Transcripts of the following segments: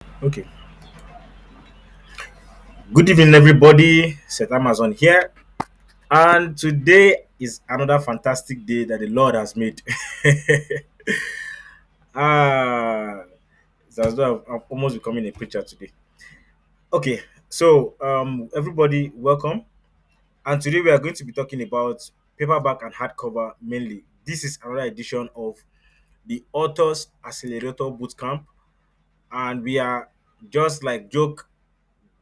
Okay. Good evening, everybody. Seth Amazon here, and today is another fantastic day that the Lord has made. ah, it's as though I'm almost becoming a preacher today. Okay, so everybody, welcome. And today we are going to be talking about paperback and hardcover mainly. This is another edition of the Authors Accelerator Bootcamp, and we are just like joke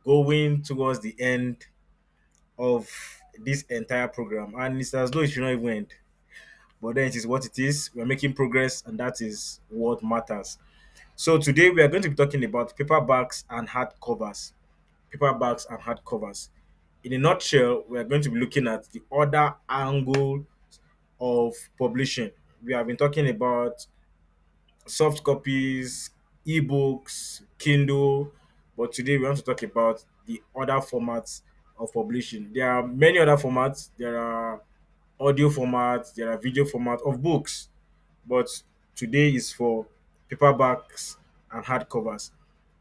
going towards the end of this entire program, and it's as though it should not even end. But then it is what it is. We're making progress, and that is what matters. So today we are going to be talking about paperbacks and hardcovers. Paperbacks and hardcovers. In a nutshell, we are going to be looking at the other angle of publishing. We have been talking about soft copies, ebooks, Kindle, but today we want to talk about the other formats of publishing. There are many other formats. There are audio formats, there are video formats of books, but today is for paperbacks and hardcovers.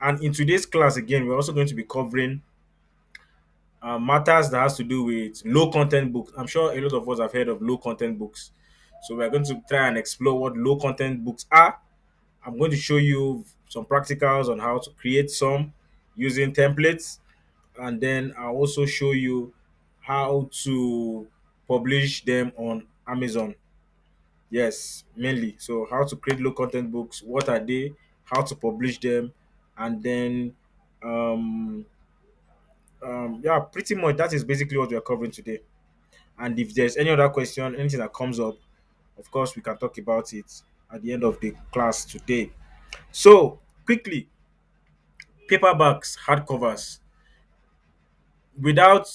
And in today's class, again, we're also going to be covering matters that has to do with low content books. I'm sure a lot of us have heard of low content books. So we're going to try and explore what low content books are. I'm going to show you some practicals on how to create some using templates, and then I'll also show you how to publish them on Amazon. Yes, mainly. So how to create low content books, what are they, how to publish them, and then um yeah, pretty much that is basically what we are covering today. And if there's any other question, anything that comes up, of course we can talk about it at the end of the class today. So quickly, paperbacks, hardcovers, without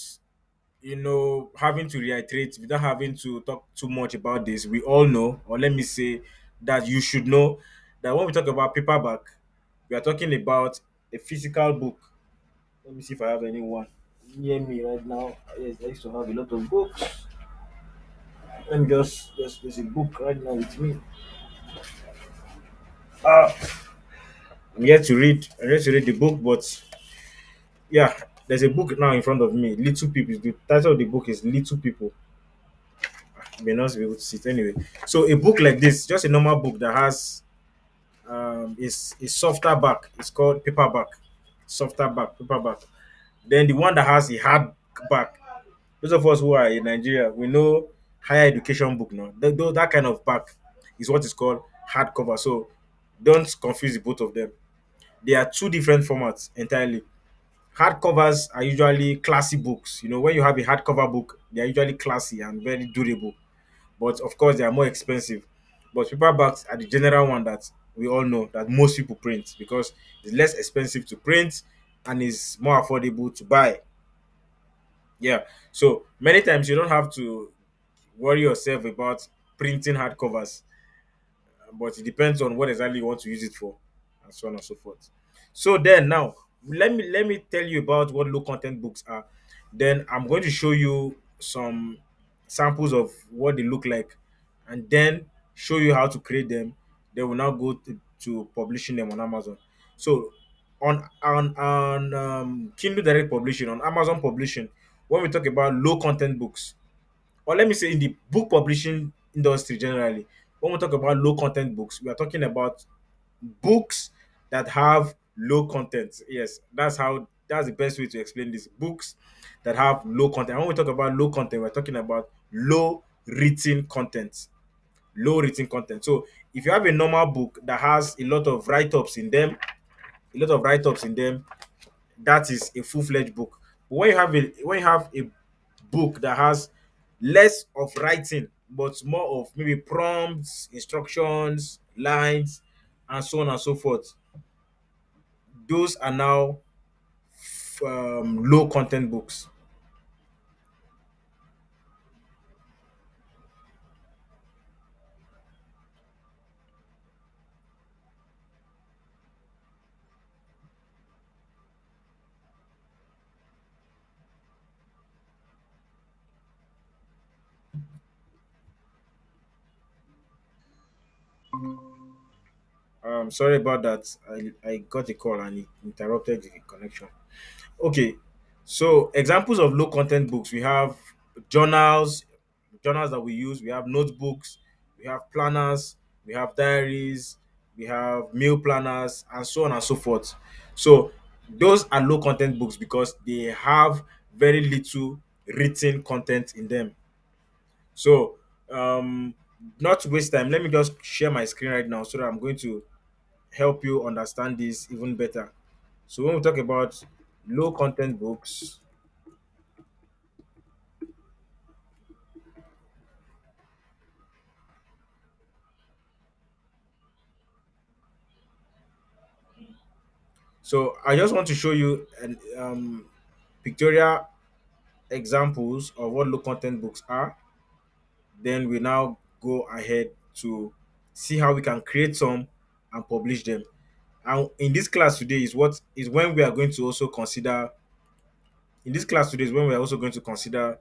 having to reiterate, without having to talk too much about this, we all know, or let me say that you should know, that when we talk about paperback, we are talking about a physical book. Let me see if I have anyone near me right now. Yes, I used to have a lot of books. Let me just there's a book right now with me. Ah, I'm here to read. I'm here to read the book, but yeah, there's a book now in front of me. Little People. The title of the book is Little People. You may not be able to see it anyway. So a book like this, just a normal book that has is softer back. It's called paperback, softer back, paperback. Then the one that has a hard back. Those of us who are in Nigeria, we know higher education book now. That kind of back is what is called hardcover. So don't confuse the both of them. They are two different formats entirely. Hardcovers are usually classy books. When you have a hardcover book, they are usually classy and very durable, but of course they are more expensive. But paperbacks are the general one that we all know that most people print because it's less expensive to print and is more affordable to buy. Yeah. So many times you don't have to worry yourself about printing hardcovers, but it depends on what exactly you want to use it for, and so on and so forth. So then now let me tell you about what low content books are. Then I'm going to show you some samples of what they look like, and then show you how to create them. Then we'll now go to publishing them on Amazon. So on Kindle Direct Publishing, on Amazon Publishing, when we talk about low content books, or let me say in the book publishing industry generally, when we talk about low content books, we are talking about books that have low content. Yes, that's the best way to explain this. Books that have low content. When we talk about low content, we're talking about low written content. Low written content. So if you have a normal book that has a lot of write-ups in them, a lot of write-ups in them, that is a full-fledged book. But when you have a book that has less of writing but more of maybe prompts, instructions, lines, and so on and so forth, those are now low content books. Sorry about that. I got a call and it interrupted the connection. Okay, so examples of low content books, we have journals, journals that we use. We have notebooks, we have planners, we have diaries, we have meal planners, and so on and so forth. So those are low content books because they have very little written content in them. So not to waste time, let me just share my screen right now so that I'm going to help you understand this even better. So when we talk about low content books, so I just want to show you an pictorial examples of what low content books are. Then we now go ahead to see how we can create some and publish them. And in this class today is what is when we are going to also consider. In this class today is when we are also going to consider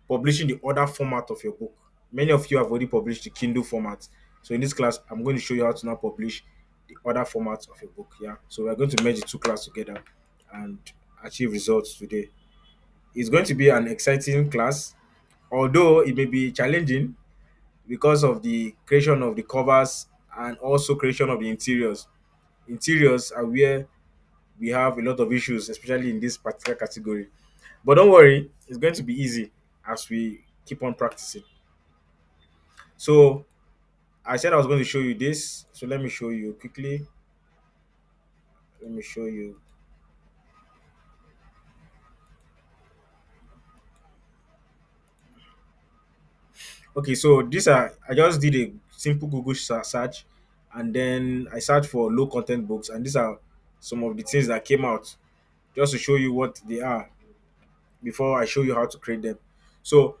publishing the other format of your book. Many of you have already published the Kindle format. So in this class, I'm going to show you how to now publish the other formats of your book. Yeah. So we're going to merge the two classes together and achieve results today. It's going to be an exciting class, although it may be challenging because of the creation of the covers and also creation of the interiors. Interiors are where we have a lot of issues, especially in this particular category. But don't worry, it's going to be easy as we keep on practicing. So I said I was going to show you this. So let me show you quickly. Let me show you. Okay, so these are I just did a simple Google search, and then I searched for low content books, and these are some of the things that came out just to show you what they are before I show you how to create them. So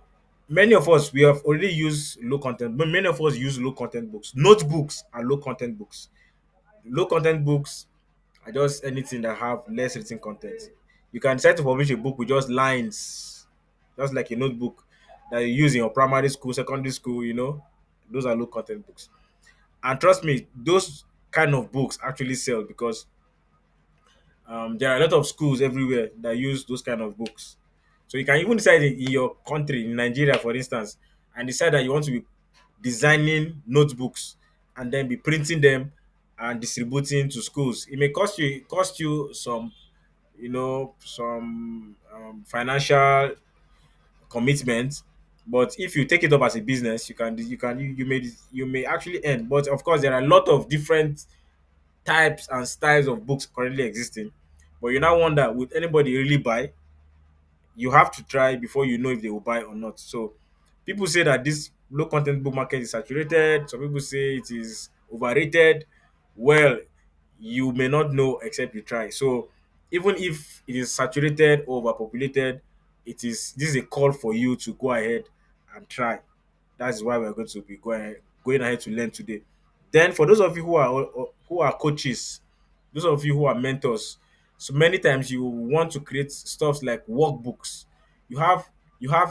many of us we have already used low content, but many of us use low content books. Notebooks are low content books. Low content books are just anything that have less written content. You can decide to publish a book with just lines, just like a notebook that you use in your primary school, secondary school, those are low content books. And trust me, those kind of books actually sell because there are a lot of schools everywhere that use those kind of books. So you can even decide in your country, in Nigeria, for instance, and decide that you want to be designing notebooks and then be printing them and distributing to schools. It may cost you some financial commitment, but if you take it up as a business, you may actually earn. But of course, there are a lot of different types and styles of books currently existing. But you now wonder, would anybody really buy? You have to try before you know if they will buy or not. So people say that this low content book market is saturated. Some people say it is overrated. Well, you may not know except you try. So even if it is saturated or overpopulated, this is a call for you to go ahead and try. That's why we're going to be going ahead to learn today. Then for those of you who are coaches, those of you who are mentors, so many times you want to create stuff like workbooks. You have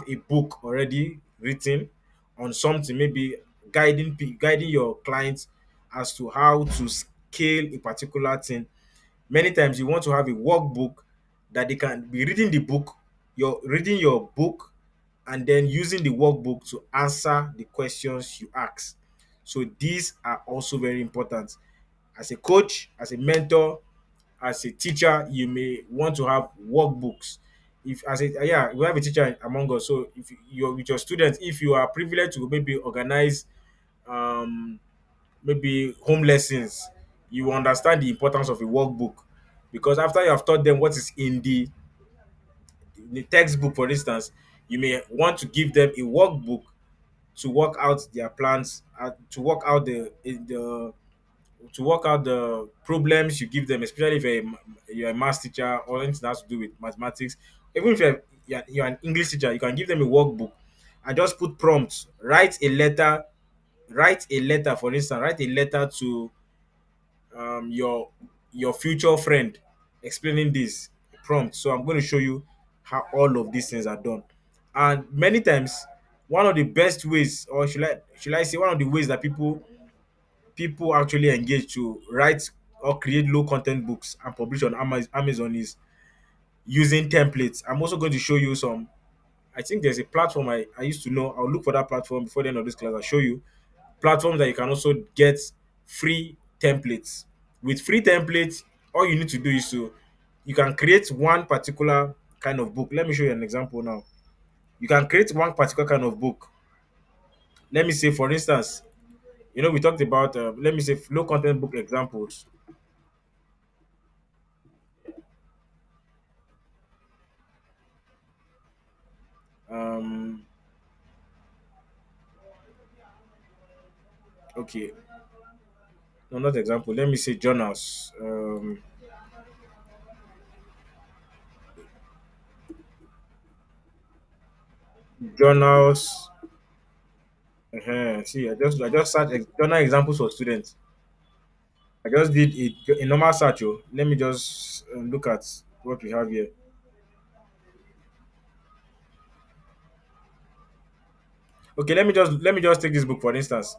a book already written on something, maybe guiding your clients as to how to scale a particular thing. Many times you want to have a workbook that they can be reading the book, you're reading your book and then using the workbook to answer the questions you ask. So these are also very important. As a coach, as a mentor, as a teacher, you may want to have workbooks. If as a yeah, we have a teacher among us. So if you're with your students, if you are privileged to maybe organize um maybe home lessons, you understand the importance of a workbook because after you have taught them what is in the textbook, for instance, you may want to give them a workbook to work out their plans, to work out the problems you give them, especially if you're a math teacher or anything that has to do with mathematics. Even if you're an English teacher, you can give them a workbook and just put prompts. Write a letter, for instance, write a letter to your future friend explaining this prompt. So I'm going to show you how all of these things are done. And many times, one of the best ways, or should I say one of the ways that people actually engage to write or create low content books and publish on Amazon is using templates. I'm also going to show you some. I think there's a platform I used to know. I'll look for that platform before the end of this class. I'll show you platforms that you can also get free templates. With free templates, all you need to do is to you can create one particular kind of book. Let me show you an example now. You can create one particular kind of book. Let me say, for instance, we talked about let me say low content book examples. Um, okay, no, not example. Let me say journals. Journals. See, I just search journal examples for students. I just did a normal search. Oh. Let me just look at what we have here. Okay, let me just take this book for instance.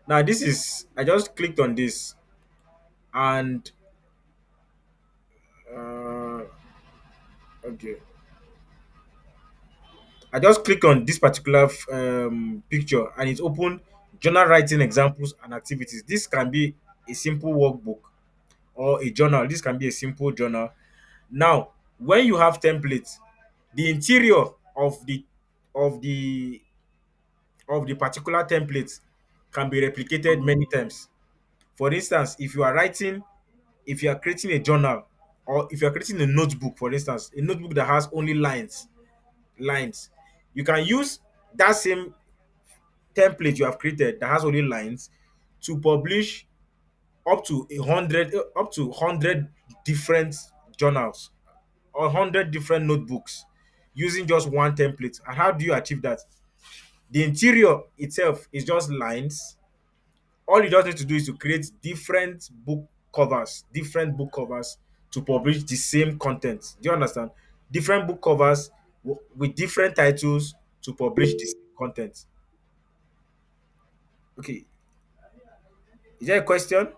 Now this is I just clicked on this and uh, okay, I just clicked on this particular picture and it opened journal writing examples and activities. This can be a simple workbook or a journal. This can be a simple journal. Now, when you have templates, the interior of the of the of the particular template can be replicated many times. For instance, if you are creating a journal or if you are creating a notebook, for instance, a notebook that has only lines, you can use that same template you have created that has only lines to publish up to 100 different journals or 100 different notebooks using just one template. And how do you achieve that? The interior itself is just lines. All you just need to do is to create different book covers to publish the same content. Do you understand? Different book covers with different titles to publish the same content. Okay, is there a question?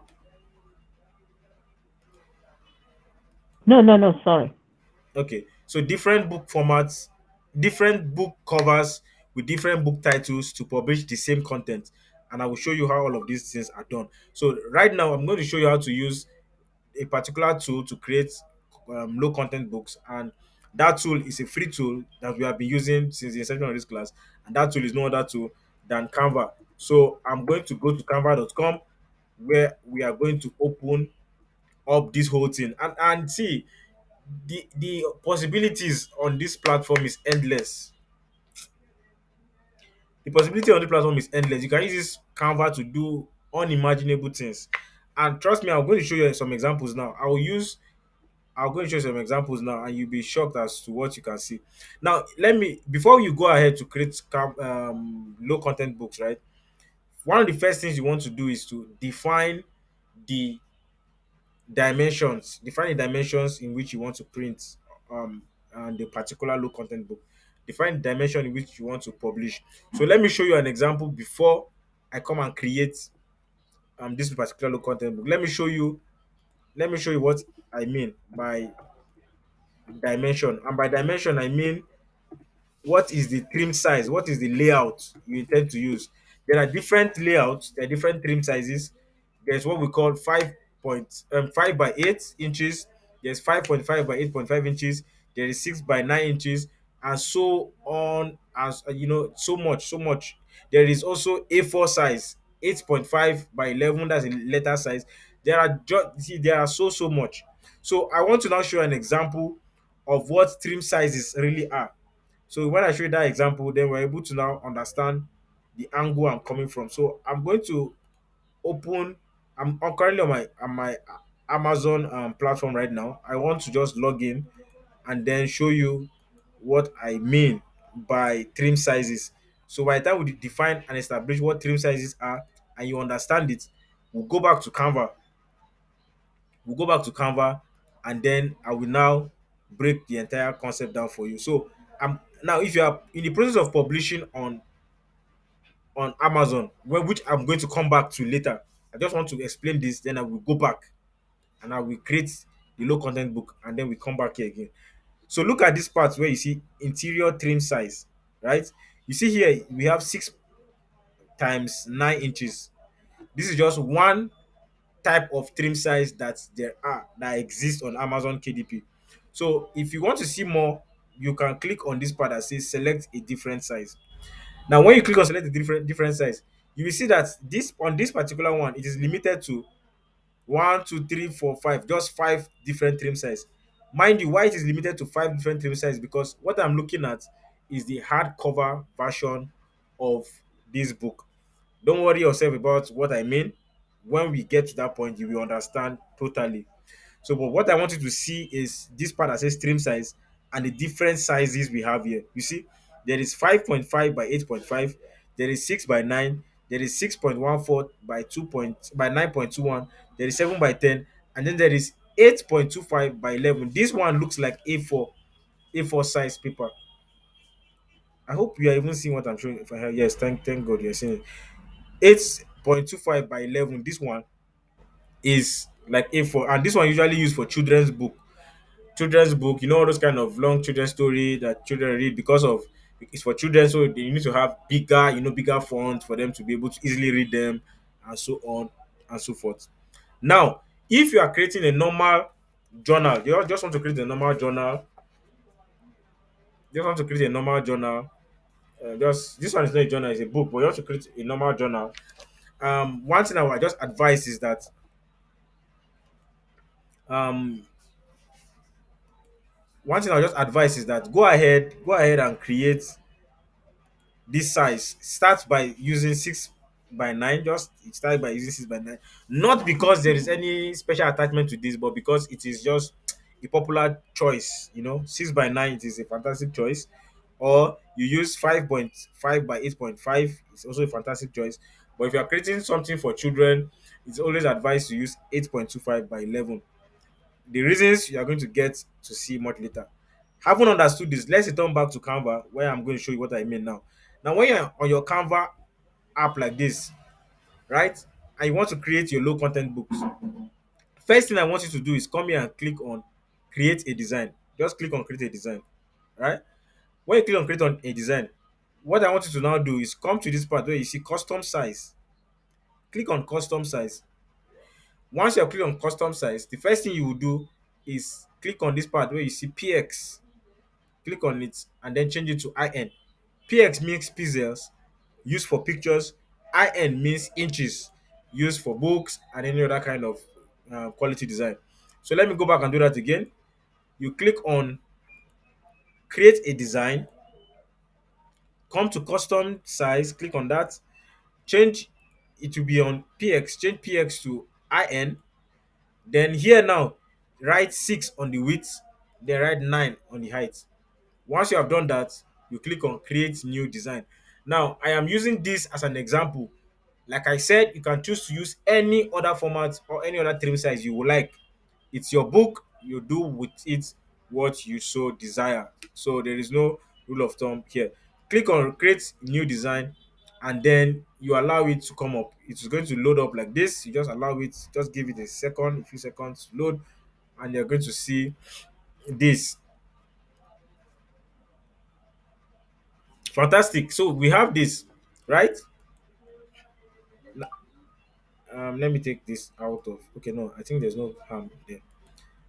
No, no, no, sorry. Okay, so different book formats, different book covers with different book titles to publish the same content. And I will show you how all of these things are done. So right now, I'm going to show you how to use a particular tool to create low content books, and that tool is a free tool that we have been using since the inception of this class, and that tool is no other tool than Canva. So I'm going to go to canva.com where we are going to open up this whole thing and see the possibilities on this platform is endless. The possibility on the platform is endless. You can use this Canva to do unimaginable things. And trust me, I'm going to show you some examples now. I'll go and show you some examples now, and you'll be shocked as to what you can see. Now, let me before you go ahead to create low content books, right? One of the first things you want to do is to the define the dimensions in which you want to print um and the particular low content book. Define the dimension in which you want to publish. So let me show you an example before I come and create this particular low content book. Let me show you what I mean by dimension. And by dimension I mean what is the trim size, what is the layout you intend to use. There are different layouts, there are different trim sizes. There's what we call 5 by 8 inches, there's 5.5 by 8.5 inches, there is 6 by 9 inches, and so on, as so much. There is also A4 size, 8.5 by 11, that's a letter size. There are so much. So I want to now show an example of what trim sizes really are. So when I show you that example, then we're able to now understand the angle I'm coming from. So I'm going to open. I'm currently on my Amazon platform right now. I want to just log in and then show you what I mean by trim sizes. So by the time we define and establish what trim sizes are, and you understand it, we'll go back to Canva. We'll go back to Canva, and then I will now break the entire concept down for you. So now if you are in the process of publishing on Amazon, which I'm going to come back to later. I just want to explain this, then I will go back and I will create the low content book, and then we come back here again. So look at this part where you see interior trim size, right? You see here we have 6 times 9 inches. This is just one type of trim size that exists on Amazon KDP. So if you want to see more, you can click on this part that says select a different size. Now, when you click on select a different size, you will see that this on this particular one, it is limited to one, two, three, four, five, just five different trim size. Mind you, why it is limited to five different trim size? Because what I'm looking at is the hardcover version of this book. Don't worry yourself about what I mean. When we get to that point, you will understand totally. So, but what I want you to see is this part that says stream size and the different sizes we have here. You see, there is 5.5 by 8.5, there is 6 by 9, there is 6.14 by 9.21, there is 7 by 10, and then there is 8.25 by 11. This one looks like A4 size paper. I hope you are even seeing what I'm showing. If I have, yes, thank God you're seeing it. 8.25 by 11. This one is like A4, and this one usually used for children's book, all those kind of long children's story that children read, because of it's for children, so they need to have bigger font for them to be able to easily read them, and so on and so forth. Now, if you are creating a normal journal, you just want to create a normal journal, just this one is not a journal, it's a book, but you want to create a normal journal. One thing I would just advise is that um go ahead and create this size. Start by using 6 by 9. Just start by using 6 by 9, not because there is any special attachment to this, but because it is just a popular choice. 6 by 9, it is a fantastic choice. Or you use 5.5 by 8.5, it's also a fantastic choice. But if you are creating something for children, it's always advised to use 8.25 by 11. The reasons you are going to get to see much later. Having understood this, let's return back to Canva, where I'm going to show you what I mean now. Now, when you're on your Canva app like this, right, and you want to create your low content books, first thing I want you to do is come here and click on create a design. Just click on create a design, right? When you click on create on a design, what I want you to now do is come to this part where you see custom size. Click on custom size. Once you click on custom size, the first thing you will do is click on this part where you see PX. Click on it and then change it to IN. PX means pixels, used for pictures. IN means inches, used for books and any other kind of quality design. So let me go back and do that again. You click on create a design, come to custom size, click on that, change it to be on PX, change PX to IN. Then here now, write 6 on the width, then write 9 on the height. Once you have done that, you click on create new design. Now, I am using this as an example. Like I said, you can choose to use any other format or any other trim size you would like. It's your book, you do with it what you so desire. So there is no rule of thumb here. Click on create new design, and then you allow it to come up. It is going to load up like this. You just allow it, just give it a few seconds to load, and you're going to see this. Fantastic. So we have this, right? Let me take this out of. Okay, no, I think there's no harm there.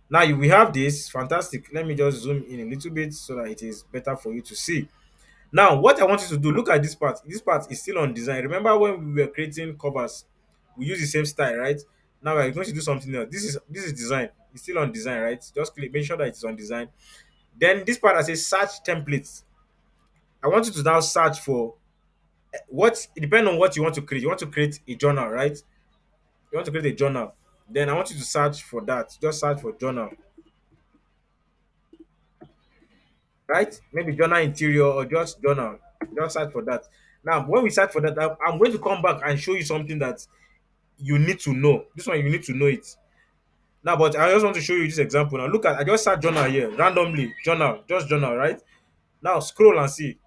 Now we have this. Fantastic. Let me just zoom in a little bit so that it is better for you to see. Now, what I want you to do, look at this part. This part is still on design. Remember when we were creating covers, we use the same style, right? Now we're going to do something else. This is design. It's still on design, right? Just click, make sure that it's on design. Then this part that says search templates. I want you to now search for what, depending on what you want to create. You want to create a journal, right? You want to create a journal. Then I want you to search for that. Just search for journal, right? Maybe journal interior or just journal. Just search for that. Now, when we search for that, I'm going to come back and show you something that you need to know. This one, you need to know it. Now, but I just want to show you this example. Now, look at, I just search journal here, randomly, journal, just journal, right? Now, scroll and see.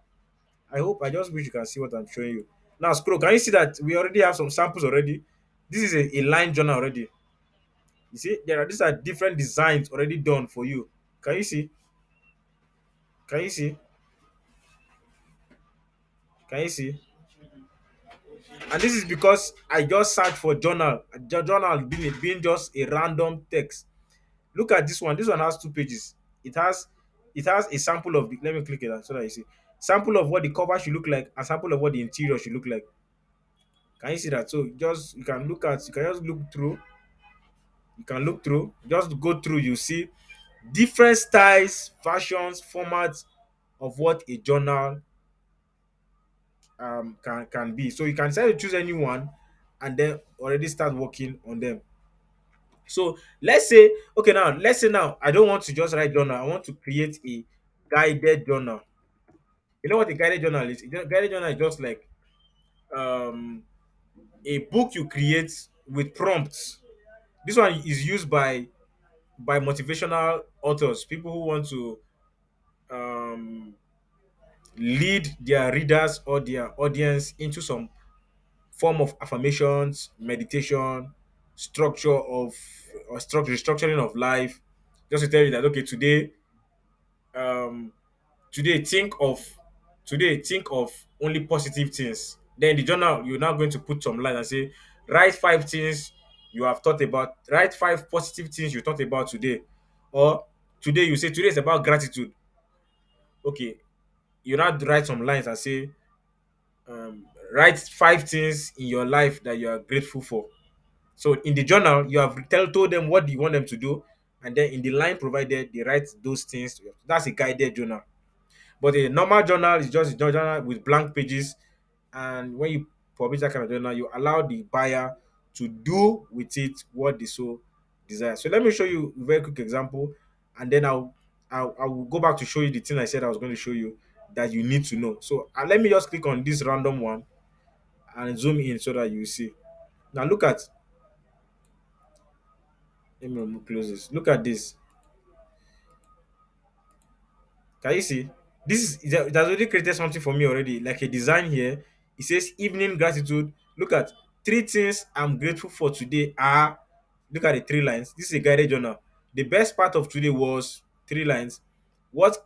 I just wish you can see what I'm showing you. Now, scroll. Can you see that we already have some samples already? This is a line journal already. You see, these are different designs already done for you. Can you see? Can you see? Can you see? And this is because I just searched for journal. Journal being just a random text. Look at this one. This one has 2 pages. It has it has a sample of the, let me click it so that you see. Sample of what the cover should look like and sample of what the interior should look like. Can you see that? So just you can just look through. You can look through, just go through, you see different styles, fashions, formats of what a journal can be. So you can decide to choose any one and then already start working on them. So let's say now I don't want to just write journal, I want to create a guided journal. You know what a guided journal is? Guided journal is just like um a book you create with prompts. This one is used by motivational authors, people who want to um lead their readers or their audience into some form of affirmations, meditation, structure of or structure restructuring of life. Just to tell you that okay, um today think of only positive things. Then in the journal, you're now going to put some line and say, write 5 things you have thought about, write 5 positive things you thought about today. Or today you say today is about gratitude. Okay, you now write some lines and say, write 5 things in your life that you are grateful for. So in the journal, you have told them what you want them to do, and then in the line provided, they write those things. That's a guided journal. But a normal journal is just a journal with blank pages, and when you publish that kind of journal, you allow the buyer to do with it what they so desire. So let me show you a very quick example, and then I will go back to show you the thing I said I was going to show you that you need to know. So let me just click on this random one and zoom in so that you see. Now look at, let me close this. Look at this. Can you see? This it has already created something for me already, like a design here. It says evening gratitude. Look at 3 things I'm grateful for today are. Look at the 3 lines. This is a guided journal. The best part of today was 3 lines. What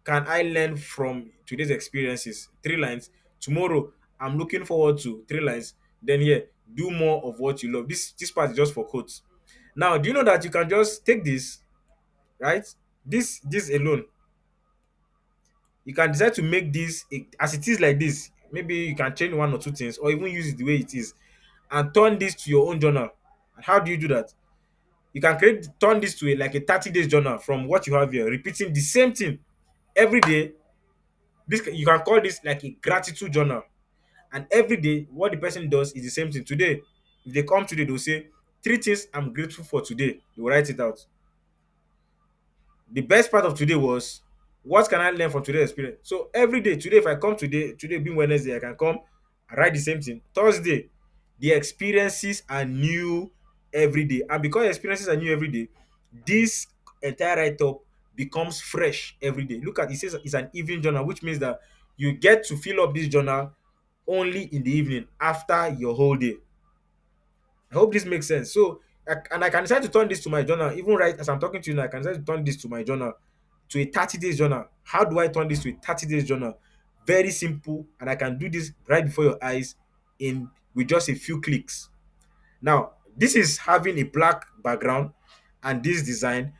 can I learn from today's experiences? 3 lines. Tomorrow I'm looking forward to 3 lines. Then here, do more of what you love. This part is just for quotes. Now, do you know that you can just take this, right? This alone, you can decide to make this as it is like this. Maybe you can change 1 or 2 things or even use it the way it is and turn this to your own journal. And how do you do that? You can turn this to like a 30 days journal from what you have here, repeating the same thing every day. This you can call this like a gratitude journal. And every day, what the person does is the same thing. Today, if they come today, they'll say 3 things I'm grateful for today. They will write it out. The best part of today was, what can I learn from today's experience? So every day, today, if I come today being Wednesday, I can come and write the same thing. Thursday, the experiences are new every day. And because experiences are new every day, this entire write up becomes fresh every day. Look at it, says it's an evening journal, which means that you get to fill up this journal only in the evening after your whole day. I hope this makes sense. So, and I can decide to turn this to my journal, even right as I'm talking to you now. I can decide to turn this to my journal, to a 30 days journal. How do I turn this to a 30 days journal? Very simple, and I can do this right before your eyes in with just a few clicks. Now, this is having a black background and this design.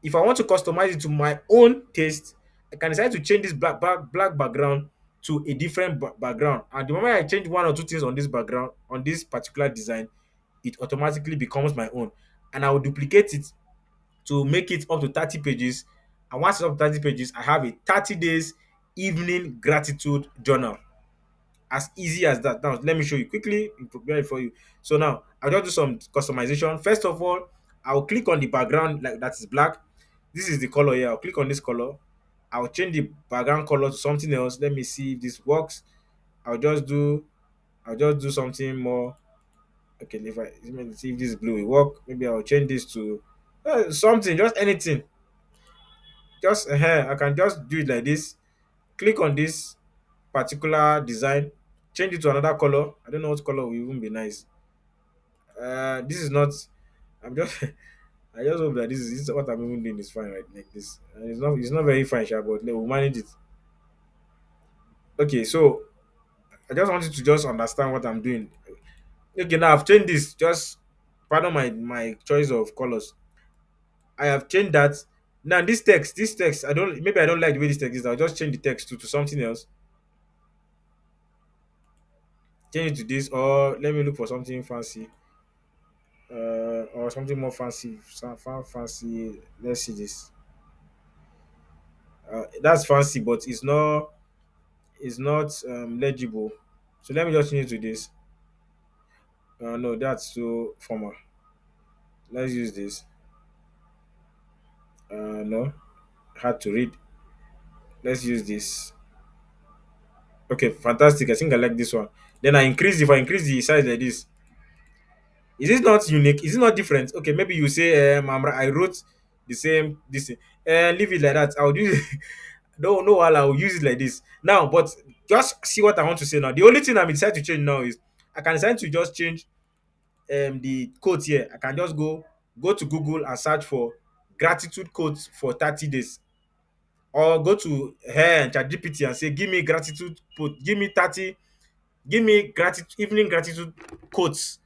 If I want to customize it to my own taste, I can decide to change this black background to a different background. And the moment I change 1 or 2 things on this background, on this particular design, it automatically becomes my own. And I will duplicate it to make it up to 30 pages. And once it's up to 30 pages, I have a 30 days evening gratitude journal. As easy as that. Now, let me show you quickly, prepare it for you. So now, I'll just do some customization. First of all, I'll click on the background like that is black. This is the color here. I'll click on this color. I'll change the background color to something else. Let me see if this works. I'll just do I'll just do something more. Okay, if I let me see if this blue will work. Maybe I'll change this to something, just anything. Just I can just do it like this. Click on this particular design, change it to another color. I don't know what color will even be nice. This is not. I'm just. I just hope that this is what I'm even doing is fine right like this. It's not very fine, sha, but we'll manage it. Okay, so I just wanted to just understand what I'm doing. Okay, now I've changed this. Just pardon my choice of colors. I have changed that. Now this text, I don't like the way this text is. I'll just change the text to something else. Change it to this, or let me look for something fancy. Or something more fancy. Fancy. Let's see this. That's fancy, but it's not legible. So let me just change it to this. No, that's too formal. Let's use this. No, hard to read. Let's use this. Okay, fantastic. I think I like this one. Then if I increase the size like this, is it not unique? Is it not different? Okay, maybe you say I wrote the same this leave it like that. I'll do it. No, I'll use it like this. Now, but just see what I want to say now. The only thing I'm decided to change now is I can decide to just change the quote here. I can just go to Google and search for gratitude quotes for 30 days. Or go to ChatGPT and say, give me gratitude quote, give me gratitude evening gratitude quotes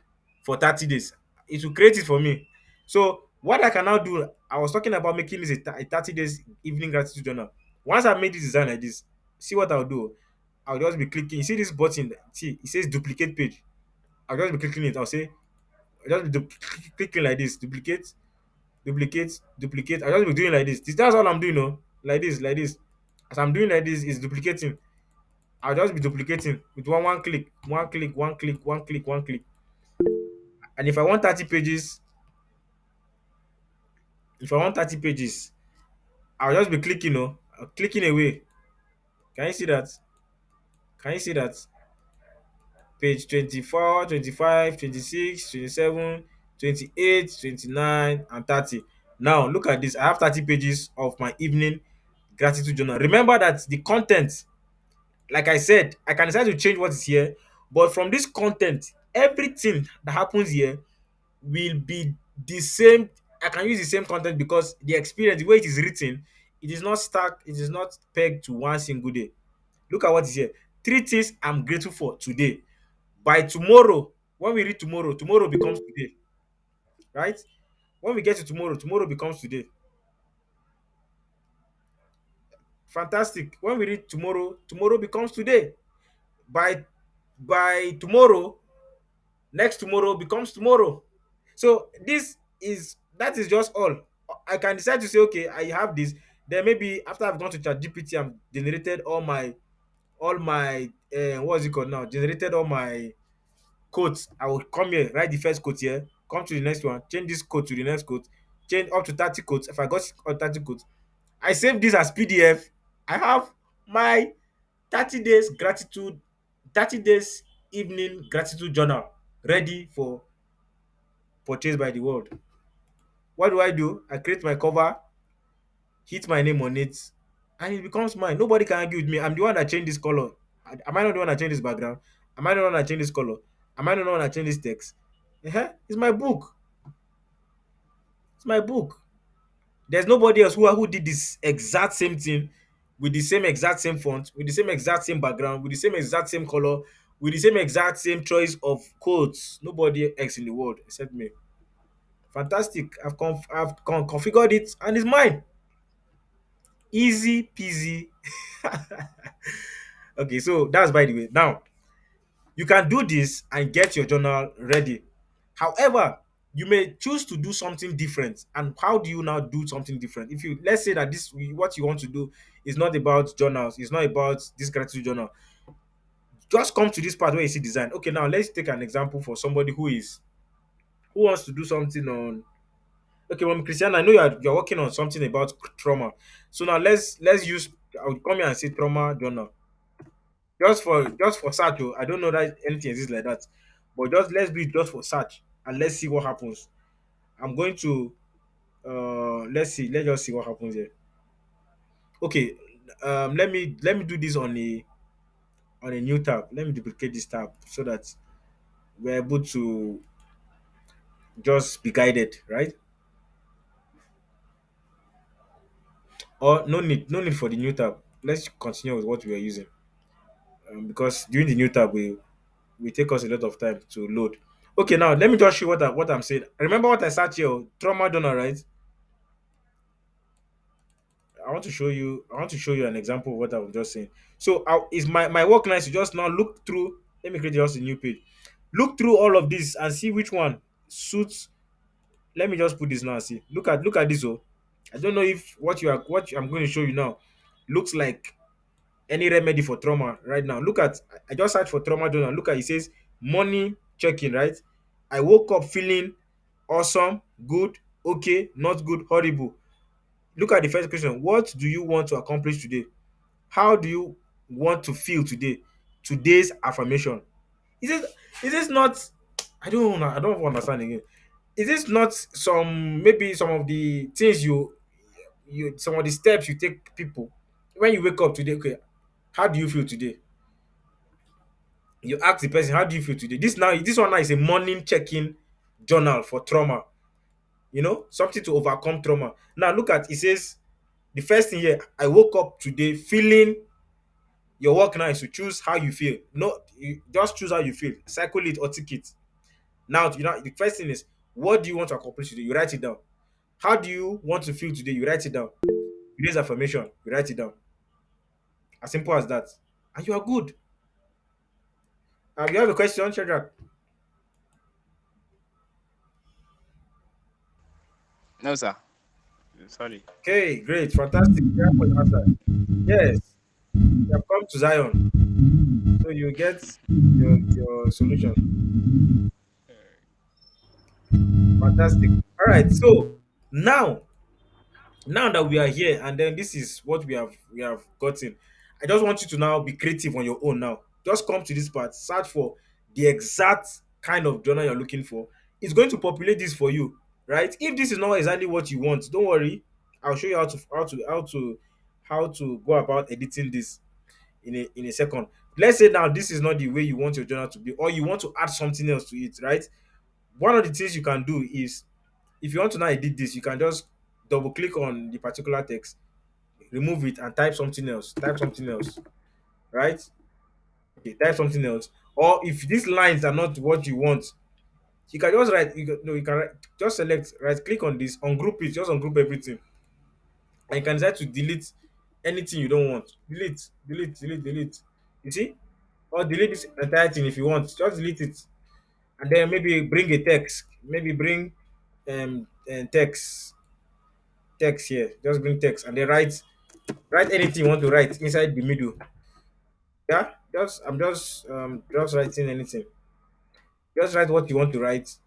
for 30 days. It will create it for me. So what I can now do, I was talking about making this a 30 days evening gratitude journal. Once I made this design like this, see what I'll do. I'll just be clicking. You see this button? See, it says duplicate page. I'll just be clicking it. I'll just be clicking like this, duplicate. I'll just be doing like this. That's all I'm doing, no? Like this. As I'm doing like this, it's duplicating. I'll just be duplicating with one click, one click, one click, one click, one click. And if I want 30 pages, I'll just be clicking, clicking away. Can you see that? Can you see that? Page 24, 25, 26, 27, 28, 29, and 30. Now, look at this. I have 30 pages of my evening gratitude journal. Remember that the content, like I said, I can decide to change what is here, but from this content, everything that happens here will be the same. I can use the same content because the experience, the way it is written, it is not stuck, it is not pegged to one single day. Look at what is here. Three things I'm grateful for today. By tomorrow, when we read tomorrow, tomorrow becomes today, right? When we get to tomorrow, tomorrow becomes today. Fantastic. When we read tomorrow, tomorrow becomes today. By tomorrow, next tomorrow becomes tomorrow. So that is just all. I can decide to say, okay, I have this. Then maybe after I've gone to ChatGPT and generated all my what's it called now? Generated all my quotes. I will come here, write the first quote here, come to the next one, change this quote to the next quote, change up to 30 quotes. If I got all 30 quotes, I save this as PDF. I have my 30 days gratitude, 30 days evening gratitude journal ready for purchase by the world. What do? I create my cover, hit my name on it, and it becomes mine. Nobody can argue with me. I'm the one that changed this color. Am I not the one that changed this background? Am I not the one that changed this color? Am I not the one that changed this text? It's my book. It's my book. There's nobody else who did this exact same thing with the same exact same font, with the same exact same background, with the same exact same color, with the same exact same choice of codes. Nobody else in the world except me. Fantastic. I've configured it and it's mine. Easy peasy. Okay, so that's by the way. Now, you can do this and get your journal ready. However, you may choose to do something different. And how do you now do something different? If you let's say that this what you want to do is not about journals, it's not about this gratitude journal. Just come to this part where you see design. Okay, now let's take an example for somebody who wants to do something on. Okay, well, Christian, I know you're working on something about trauma. So now let's use. I'll come here and say trauma journal. Just for search. I don't know that anything exists like that, but just let's do it just for search and let's see what happens. I'm going to let's see. Let's just see what happens here. Okay, let me do this on a new tab. Let me duplicate this tab so that we're able to Just be guided, right? Or no need for the new tab. Let's continue with what we are using, because during the new tab we take us a lot of time to load. Okay, now let me just show you what I'm saying. Remember what I searched here, oh, trauma donor, right? I want to show you an example of what I was just saying. So is my work now is to just now look through. Let me create just a new page. Look through all of this and see which one suits. Let me just put this now and see. Look at this. Oh, I don't know if what I'm going to show you now looks like any remedy for trauma right now. Look at I just searched for trauma donor. Look at it says money checking, right? I woke up feeling awesome, good, okay, not good, horrible. Look at the first question. What do you want to accomplish today? How do you want to feel today? Today's affirmation. Is it is this not I don't understand again. Is this not some maybe some of the things you some of the steps you take people when you wake up today, okay, how do you feel today? You ask the person, how do you feel today? This one now is a morning check-in journal for trauma, something to overcome trauma. Now look at it says the first thing here, I woke up today feeling. Your work now is to choose how you feel. No, you just choose how you feel. Cycle it or tick it. Now, the first thing is, what do you want to accomplish today? You write it down. How do you want to feel today? You write it down. Today's affirmation, you write it down. As simple as that. And you are good. You have a question, Shadrach? No, sir. Sorry. Okay, great, fantastic. Thank you for your answer. Yes, you have come to Zion, so you get your solution. Fantastic. All right, so now now that we are here and then this is what we have gotten, I just want you to now be creative on your own. Now just come to this part, search for the exact kind of journal you're looking for. It's going to populate this for you, right? If this is not exactly what you want, don't worry. I'll show you how to go about editing this in a second. Let's say now this is not the way you want your journal to be, or you want to add something else to it, right? One of the things you can do is, if you want to now edit this, you can just double click on the particular text, remove it, and type something else. Type something else, right? Okay, type something else. Or if these lines are not what you want, you can just write. No, you can just select, right click on this, ungroup it, just ungroup everything, and you can decide to delete anything you don't want. Delete, delete, delete, delete. You see, or delete this entire thing if you want. Just delete it, and then maybe bring a text. Maybe bring text here. Just bring text, and then write anything you want to write inside the middle. Yeah, I'm just writing anything. Just write what you want to write,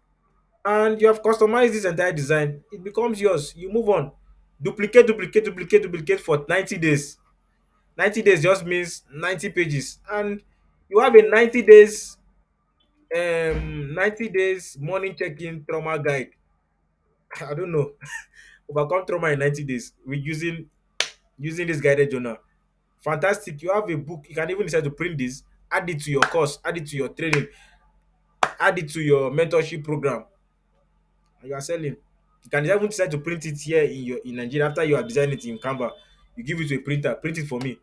and you have customized this entire design. It becomes yours. You move on. Duplicate, duplicate, duplicate, duplicate for 90 days. 90 days just means 90 pages, and you have a 90 days morning check-in trauma guide. I don't know. Overcome trauma in 90 days with using this guided journal. Fantastic. You have a book. You can even decide to print this, add it to your course, add it to your training, add it to your mentorship program, and you are selling. You can even decide to print it here in Nigeria after you have designed it in Canva. You give it to a printer, print it for me.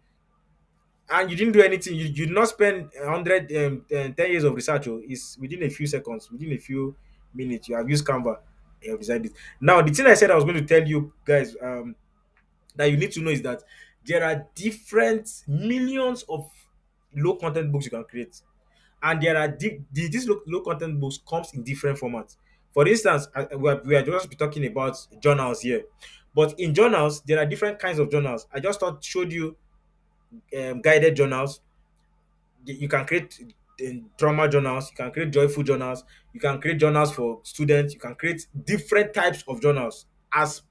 And you didn't do anything. You did not spend 10 years of research. Oh, it's within a few seconds, within a few minutes. You have used Canva. You have designed it. Now, the thing I said I was going to tell you guys, that you need to know is that there are different millions of low content books you can create, and there are these low content books comes in different formats. For instance, we are just be talking about journals here, but in journals there are different kinds of journals. I just thought showed you guided journals. You can create trauma journals, you can create joyful journals, you can create journals for students, you can create different types of journals as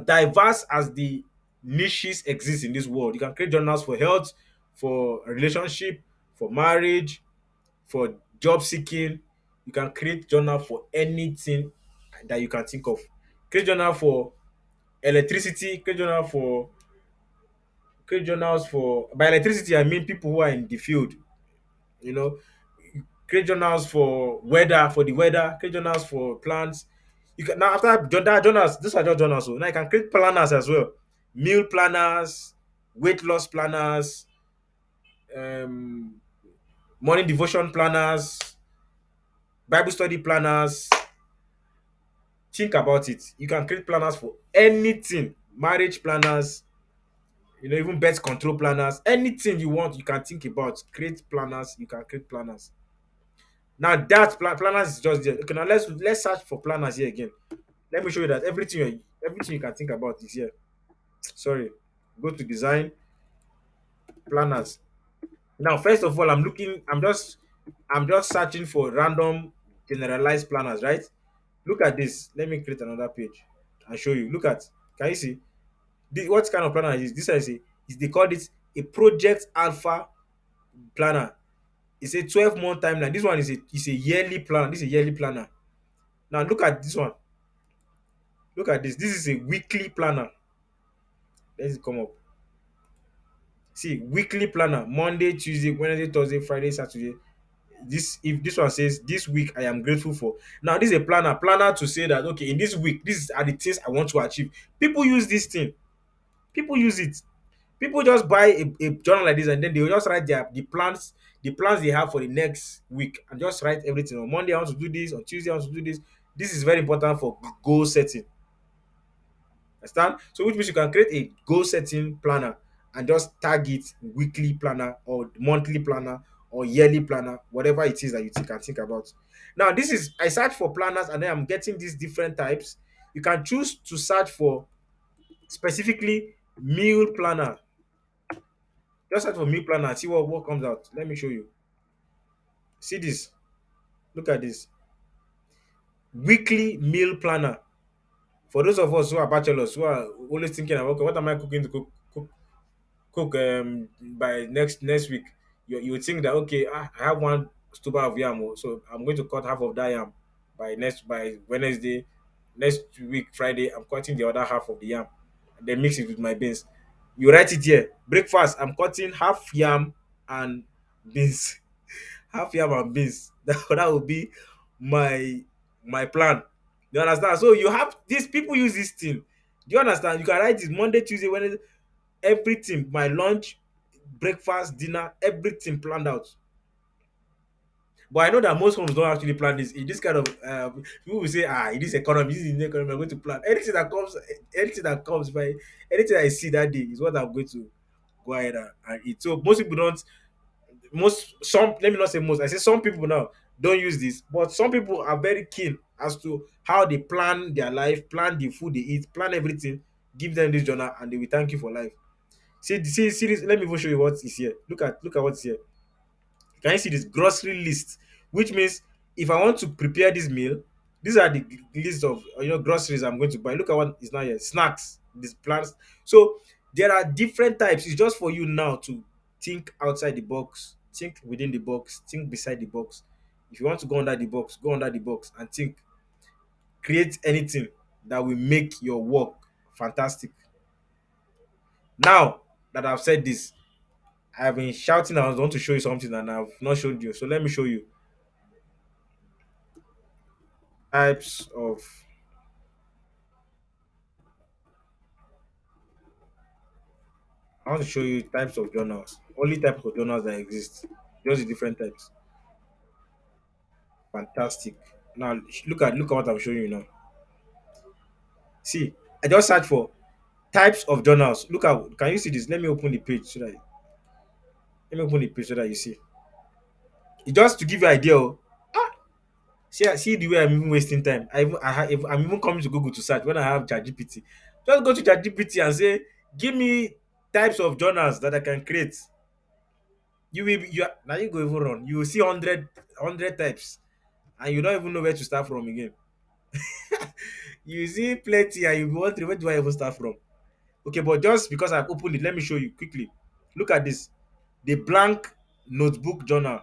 diverse as the niches exist in this world. You can create journals for health, for relationship, for marriage, for job seeking. You can create journal for anything that you can think of. Create journal for electricity, create journals for by electricity I mean people who are in the field, you know. Create journals for weather, for the weather. Create journals for plants. You can now after that journals. These are just journals. So now you can create planners as well. Meal planners, weight loss planners, um, morning devotion planners, Bible study planners. Think about it. You can create planners for anything. Marriage planners, even birth control planners. Anything you want, you can think about. Create planners. You can create planners. Now that planners is just there. Okay, now let's search for planners here again. Let me show you that everything you can think about is here. Sorry. Go to design planners. Now, first of all, I'm just searching for random generalized planners, right? Look at this. Let me create another page and show you. Look at, can you see? What kind of planner is this? They call it a project alpha planner. It's a 12-month timeline. This one is a yearly planner. This is a yearly planner. Now look at this one. Look at this. This is a weekly planner. Let's come up. See, weekly planner. Monday, Tuesday, Wednesday, Thursday, Friday, Saturday. If this one says this week I am grateful for. Now this is a planner to say that okay, in this week, these are the things I want to achieve. People use this thing. People use it. People just buy a journal like this and then they will just write the plans they have for the next week and just write everything. On Monday I want to do this, on Tuesday I want to do this. This is very important for goal setting. Understand? So which means you can create a goal setting planner and just tag it weekly planner or monthly planner or yearly planner, whatever it is that can think about. Now this is I search for planners and then I'm getting these different types. You can choose to search for specifically meal planner. Just search for meal planner and see what comes out. Let me show you. See this. Look at this. Weekly meal planner. For those of us who are bachelors who are always thinking about okay, what am I cooking to cook by next week. You would think that okay, I have one tuber of yam, so I'm going to cut half of that yam by Wednesday. Next week Friday, I'm cutting the other half of the yam, and then mix it with my beans. You write it here. Breakfast, I'm cutting half yam and beans. Half yam and beans. That would be my my plan. You understand? So you have these people use this thing. Do you understand? You can write this Monday, Tuesday, Wednesday, everything. My lunch, breakfast, dinner, everything planned out. But I know that most homes don't actually plan this. In this kind of people will say, in this economy, this is in the economy, I'm going to plan anything that comes by anything I see that day is what I'm going to go ahead and eat. So most people don't. Most some let me not say most. I say some people now don't use this, but some people are very keen as to how they plan their life, plan the food they eat, plan everything. Give them this journal, and they will thank you for life. See this. Let me even show you what is here. Look at what's here. Can you see this grocery list? Which means if I want to prepare this meal, these are the list of groceries I'm going to buy. Look at what is now here. Snacks, these plants. So there are different types. It's just for you now to think outside the box, think within the box, think beside the box. If you want to go under the box, go under the box and think. Create anything that will make your work fantastic. Now that I've said this, I've been shouting I want to show you something and I've not showed you. So let me show you types of I want to show you types of journals. Only types of journals that exist. Just the different types. Fantastic. Now look at what I'm showing you now. See, I just search for types of journals. Look at can you see this? Let me open the page so that you see. It just to give you an idea. See the way I'm even wasting time. I'm even coming to Google to search when I have ChatGPT. Just go to ChatGPT and say, give me types of journals that I can create. Now you go even run. You will see 100 types, and you don't even know where to start from again. You see plenty, and you be wondering where do I even start from? Okay, but just because I've opened it, let me show you quickly. Look at this, the blank notebook journal.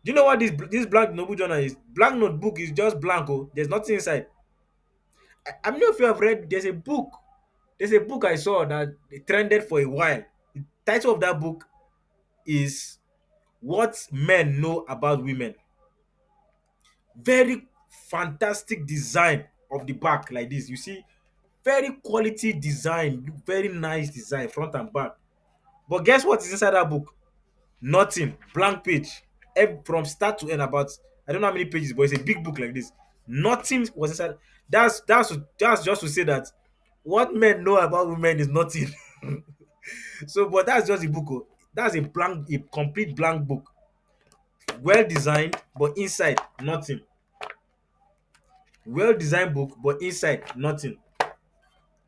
Do you know what this blank notebook journal is? Blank notebook is just blank. Oh, there's nothing inside. I don't know if you have read. There's a book I saw that trended for a while. The title of that book is "What Men Know About Women." Very fantastic design of the back like this. You see, very quality design, very nice design, front and back. But guess what is inside that book? Nothing. Blank page. From start to end, about I don't know how many pages, but it's a big book like this. Nothing was inside. That's just to say that what men know about women is nothing. So, but that's just a book. Oh. That's a complete blank book. Well designed, but inside nothing. Well designed book, but inside nothing.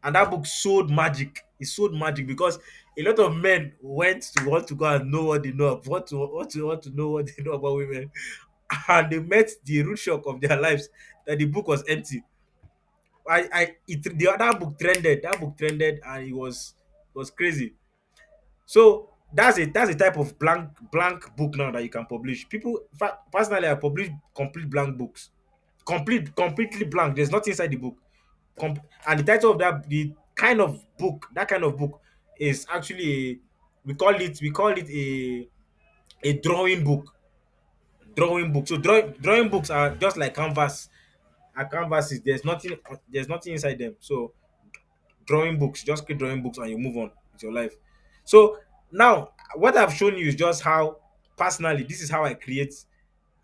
And that book sold magic. It sold magic because a lot of men went to want to go and know what they know, want to know what they know about women, and they met the root shock of their lives that the book was empty. That book trended. That book trended, and it was crazy. So that's a type of blank book now that you can publish. People, in fact, personally, I publish complete blank books, completely blank. There's nothing inside the book. And the title of the kind of book is actually we call it a drawing book. Drawing book. So drawing books are just like canvas. And canvases, there's nothing inside them. So drawing books, just create drawing books and you move on with your life. So now what I've shown you is just how personally this is how I create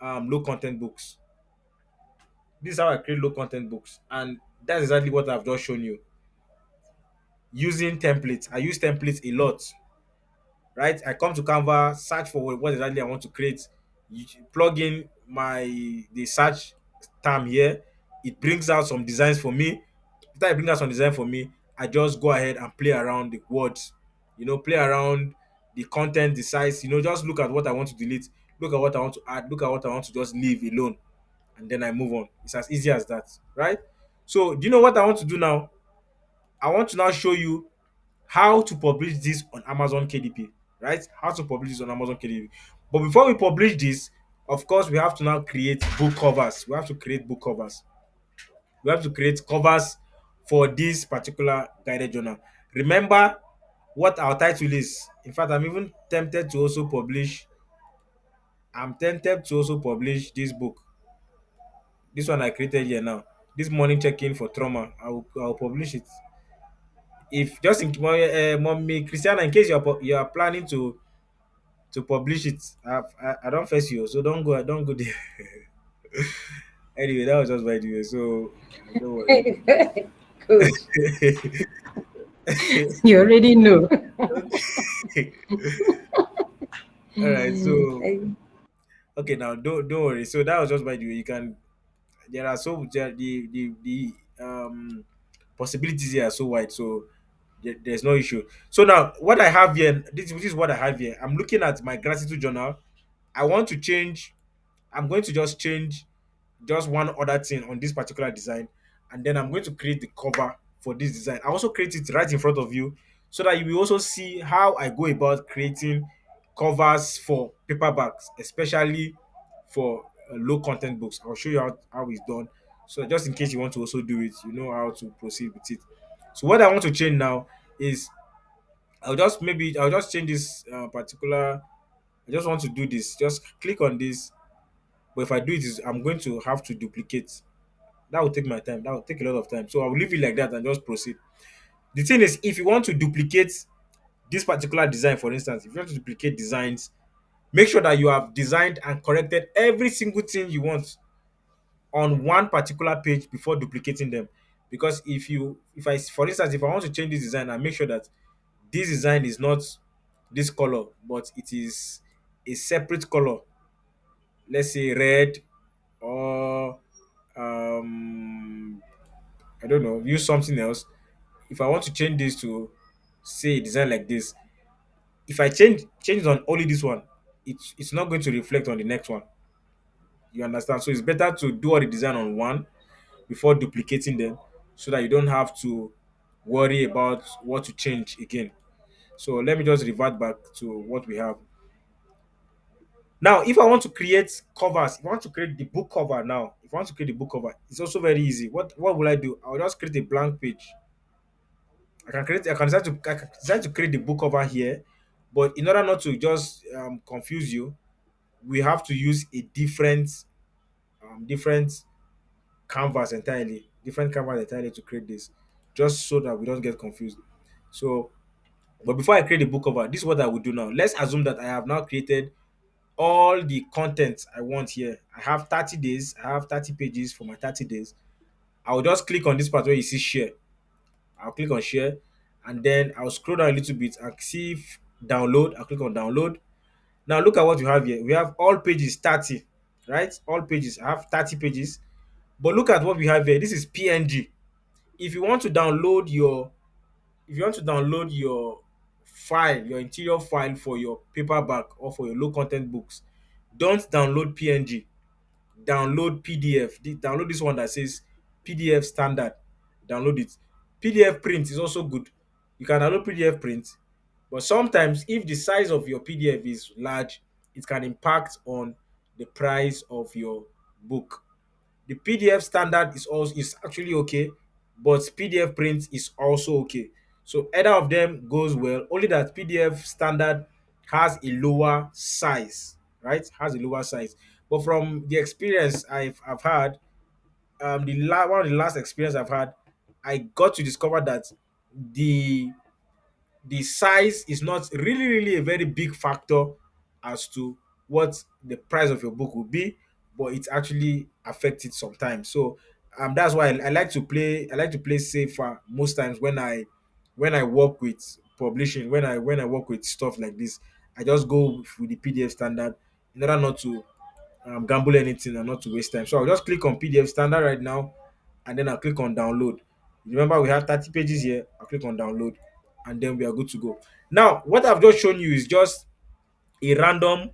low content books. This is how I create low content books, and that's exactly what I've just shown you. Using templates, I use templates a lot, right? I come to Canva, search for what exactly I want to create. You plug in the search term here, it brings out some designs for me. After it brings out some design for me, I just go ahead and play around the words, play around the content, the size, just look at what I want to delete, look at what I want to add, look at what I want to just leave alone, and then I move on. It's as easy as that, right? So, do you know what I want to do now? I want to now show you how to publish this on Amazon KDP, right? How to publish this on Amazon KDP. But before we publish this, of course, we have to now create book covers. We have to create book covers. We have to create covers for this particular guided journal. Remember what our title is. In fact, I'm tempted to also publish this book. This one I created here now. This morning check-in for trauma. I'll publish it. If just in mommy Christiana, in case you are planning to publish it, I don't face you, so don't go there. Anyway, that was just by the way, so don't worry. Good. You already know. All right, so I- okay, now don't worry. So that was just by the way. You can there are so there, the possibilities here are so wide, so there's no issue. So now what I have here, this is what I have here. I'm looking at my gratitude journal. I want to change. I'm going to just change just one other thing on this particular design, and then I'm going to create the cover for this design. I also create it right in front of you so that you will also see how I go about creating covers for paperbacks, especially for low content books. I'll show you how it's done. So just in case you want to also do it, you know how to proceed with it. So what I want to change now is I'll just change this particular. I just want to do this. Just click on this. But if I do it, I'm going to have to duplicate. That will take my time. That will take a lot of time. So I'll leave it like that and just proceed. The thing is, if you want to duplicate this particular design, for instance, if you want to duplicate designs, make sure that you have designed and corrected every single thing you want on one particular page before duplicating them. Because for instance, if I want to change this design, I make sure that this design is not this color, but it is a separate color. Let's say red, or I don't know, use something else. If I want to change this to say a design like this, if I change it on only this one, it's not going to reflect on the next one. You understand? So it's better to do all the design on one before duplicating them, so that you don't have to worry about what to change again. So let me just revert back to what we have. Now, if I want to create covers, if I want to create the book cover now, if I want to create the book cover, it's also very easy. What will I do? I'll just create a blank page. I can decide to create the book cover here, but in order not to just confuse you, we have to use a different different canvas entirely to create this, just so that we don't get confused. So, but before I create the book cover, this is what I would do now. Let's assume that I have now created all the content I want here. I have 30 days, I have 30 pages for my 30 days. I'll just click on this part where you see share. I'll click on share, and then I'll scroll down a little bit and see if download. I'll click on download. Now look at what we have here. We have all pages 30, right? All pages. I have 30 pages. But look at what we have here. This is PNG. If you want to download your if you want to download your file, your interior file for your paperback or for your low content books, don't download PNG. Download PDF. Download this one that says PDF standard. Download it. PDF print is also good. You can download PDF print, but sometimes if the size of your PDF is large, it can impact on the price of your book. The PDF standard is actually okay, but PDF print is also okay. So either of them goes well. Only that PDF standard has a lower size, right? Has a lower size. But from the experience I've had, one of the last experience I've had, I got to discover that the the size is not really a very big factor as to what the price of your book will be, but it actually affects it sometimes. So that's why I like to play safer most times when I work with publishing, when I work with stuff like this. I just go with the PDF standard in order not to gamble anything and not to waste time. So I'll just click on PDF standard right now, and then I'll click on download. Remember, we have 30 pages here. I'll click on download, and then we are good to go. Now, what I've just shown you is just a random,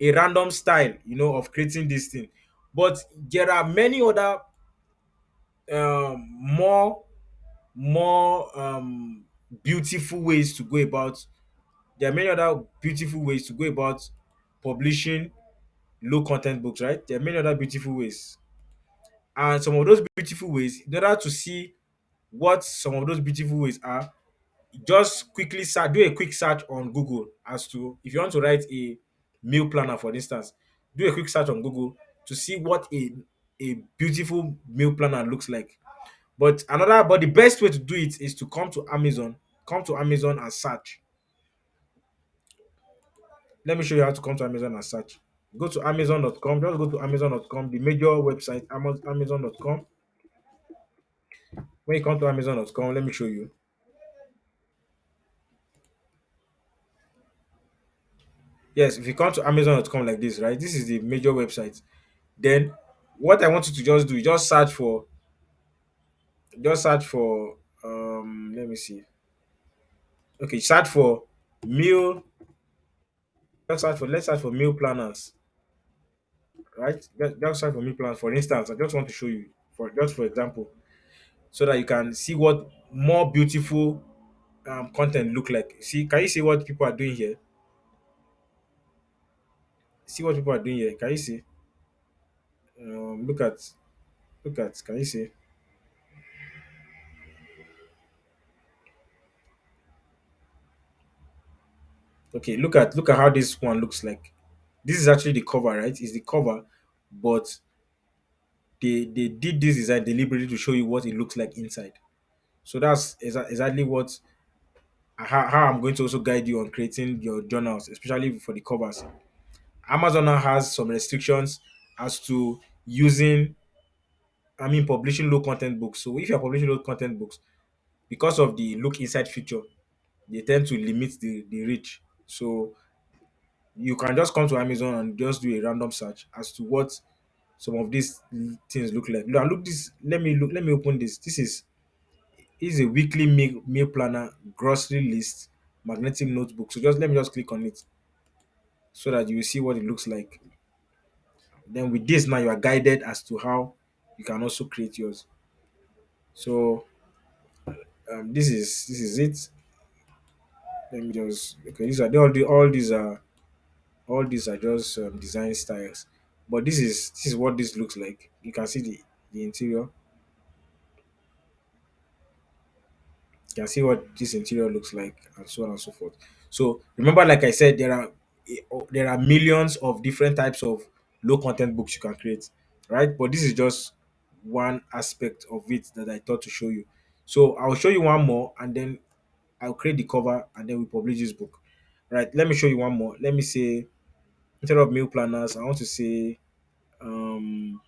a random style, of creating this thing. But there are many other more beautiful ways to go about. There are many other beautiful ways to go about publishing low content books, right? There are many other beautiful ways. And some of those beautiful ways, in order to see what some of those beautiful ways are, just quickly search, do a quick search on Google as to if you want to write a meal planner, for instance, do a quick search on Google to see what a beautiful meal planner looks like. But the best way to do it is to come to Amazon and search. Let me show you how to come to Amazon and search. Go to Amazon.com. Just go to Amazon.com, the major website, Amazon.com. When you come to Amazon.com, let me show you. Yes, if you come to Amazon.com like this, right? This is the major website. Then what I want you to just do is just search for let me see. Okay, search for meal, let's search for meal planners, right? Just search for meal planners. For instance, I just want to show you for example, so that you can see what more beautiful content look like. See, can you see what people are doing here? See what people are doing here. Can you see? Look at. Can you see? Okay, look at how this one looks like. This is actually the cover, right? It's the cover, but they did this design deliberately to show you what it looks like inside. So that's exactly what how I'm going to also guide you on creating your journals, especially for the covers. Amazon now has some restrictions as to using, publishing low content books. So if you're publishing low content books, because of the look inside feature, they tend to limit the reach. So you can just come to Amazon and just do a random search as to what some of these things look like. Look this. Let me open this. This is a weekly meal planner, grocery list, magnetic notebook. So let me just click on it so that you will see what it looks like. Then with this now you are guided as to how you can also create yours. So this is it. Let me just okay. These are all these are just design styles, but this is what this looks like. You can see the interior. You can see what this interior looks like, and so on and so forth. So remember, like I said, there are millions of different types of low content books you can create, right? But this is just one aspect of it that I thought to show you. So I'll show you one more, and then I'll create the cover, and then we publish this book. Right? Let me show you one more. Let me say, instead of meal planners, I want to say, um,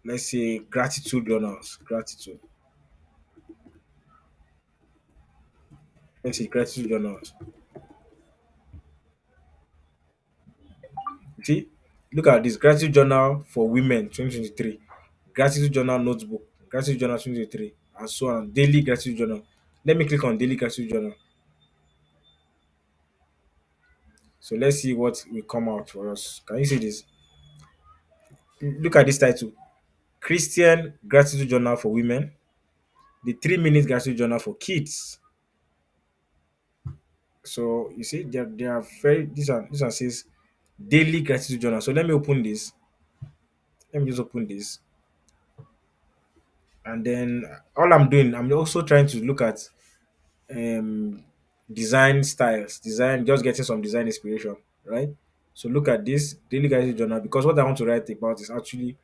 let's say gratitude journals. Gratitude. Let's say gratitude journals. See, look at this gratitude journal for women 2023, gratitude journal notebook, gratitude journal 2023, and so on. Daily gratitude journal. Let me click on daily gratitude journal. So let's see what will come out for us. Can you see this? Look at this title: Christian Gratitude Journal for Women, the 3 minute gratitude journal for kids. So you see, they are very this one says daily gratitude journal. So let me open this. Let me just open this. And then all I'm doing, I'm also trying to look at um design styles, design, just getting some design inspiration, right? So look at this daily gratitude journal, because what I want to write about is actually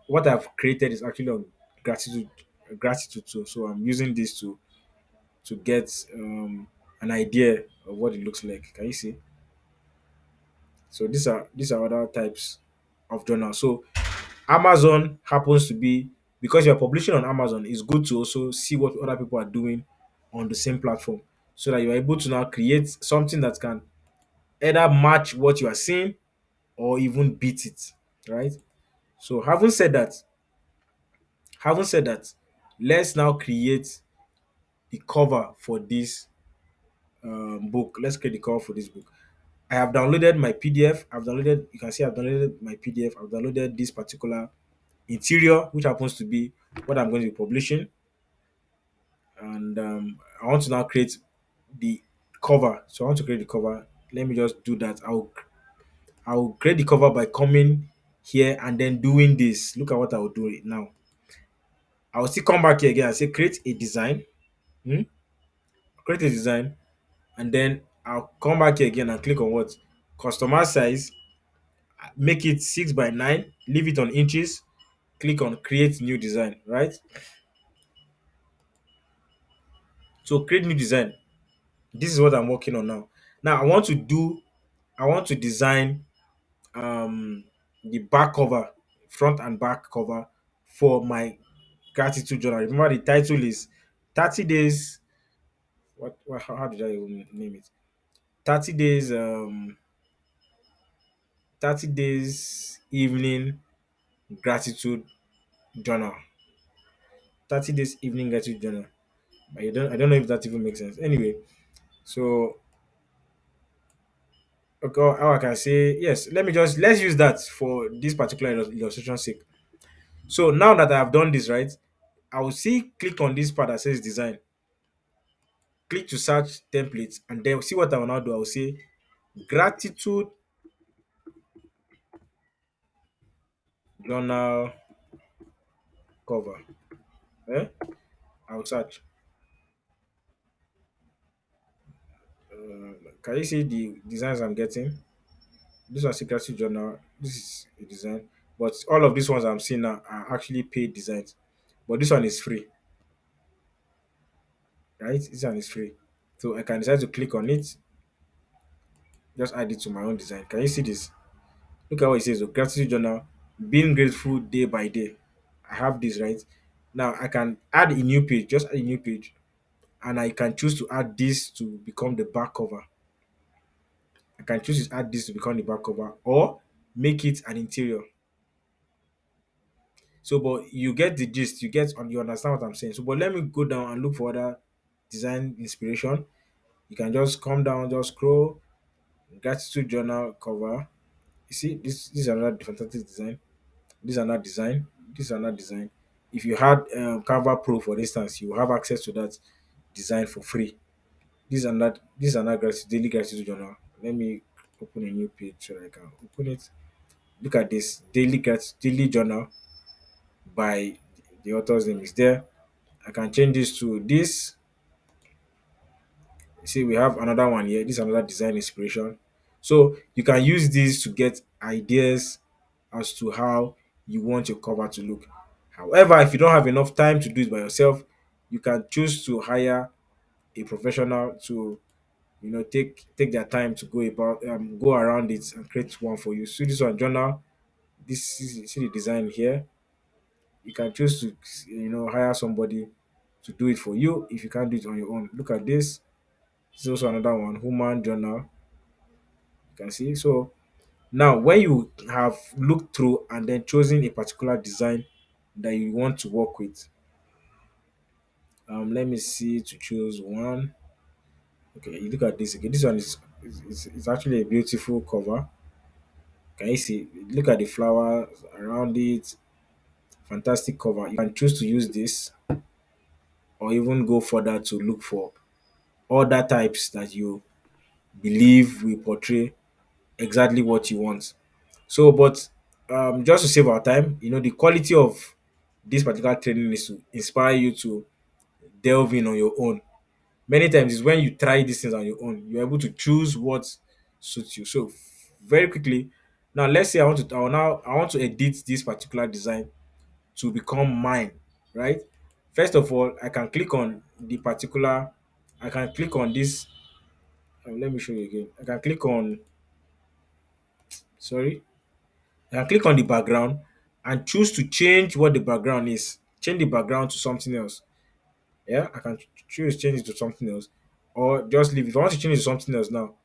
what I've created is actually on gratitude, gratitude too. So I'm using this to get an idea of what it looks like. Can you see? So these are other types of journals. So Amazon happens to be, because you're publishing on Amazon, it's good to also see what other people are doing on the same platform, so that you're able to now create something that can either match what you are seeing or even beat it, right? So having said that, let's now create the cover for this book. Let's create the cover for this book. I have downloaded my PDF. You can see I've downloaded my PDF. I've downloaded this particular interior, which happens to be what I'm going to be publishing. And I want to now create the cover. So I want to create the cover. Let me just do that. I'll create the cover by coming here and then doing this. Look at what I will do now. I will still come back here again and say create a design. Hmm? Create a design, and then I'll come back here again and click on what? Customer size. Make it 6 by 9. Leave it on inches. Click on create new design. Right. So create new design. This is what I'm working on now. Now I want to design the back cover, front and back cover for my gratitude journal. Remember the title is 30 days. What how did I even name it? 30 days 30 days evening gratitude journal. 30 days evening gratitude journal. I don't know if that even makes sense. Anyway, so okay, how I can say yes. Let's use that for this particular illustration sake. So now that I have done this, right, I will see click on this part that says design. Click to search templates, and then see what I will now do. I will say gratitude journal cover. Eh? I will search. Can you see the designs I'm getting? This one's a gratitude journal. This is a design, but all of these ones I'm seeing now are actually paid designs. But this one is free, right? This one is free, so I can decide to click on it. Just add it to my own design. Can you see this? Look at what it says. Oh, gratitude journal, being grateful day by day. I have this right now. I can add a new page. Just add a new page, and I can choose to add this to become the back cover. I can choose to add this to become the back cover, or make it an interior. So, but you get the gist. You understand what I'm saying. So, but let me go down and look for other design inspiration. You can just come down, just scroll. Gratitude journal cover. You see, this is another fantastic design. This is another design. This is another design. If you had Canva Pro, for instance, you have access to that design for free. This is another daily gratitude journal. Let me open a new page so that I can open it. Look at this daily journal by the author's name is there. I can change this to this. See, we have another one here. This is another design inspiration. So you can use this to get ideas as to how you want your cover to look. However, if you don't have enough time to do it by yourself, you can choose to hire a professional to take their time to go around it and create one for you. See this one journal. See the design here. You can choose to hire somebody to do it for you if you can't do it on your own. Look at this. This is also another one, human journal. You can see. So now when you have looked through and then chosen a particular design that you want to work with, let me see to choose one. Okay, you look at this. Okay, this one is actually a beautiful cover. Can you see? Look at the flowers around it. Fantastic cover. You can choose to use this or even go further to look for other types that you believe will portray exactly what you want. So, but just to save our time, the quality of this particular training is to inspire you to delve in on your own. Many times is when you try these things on your own, you're able to choose what suits you. So, very quickly, now let's say I want to edit this particular design to become mine, right? First of all, I can click on the particular, I can click on this. Let me show you again. I can click on, sorry, I can click on the background and choose to change what the background is. Change the background to something else. Yeah, I can choose change it to something else, or just leave. If I want to change it to something else now,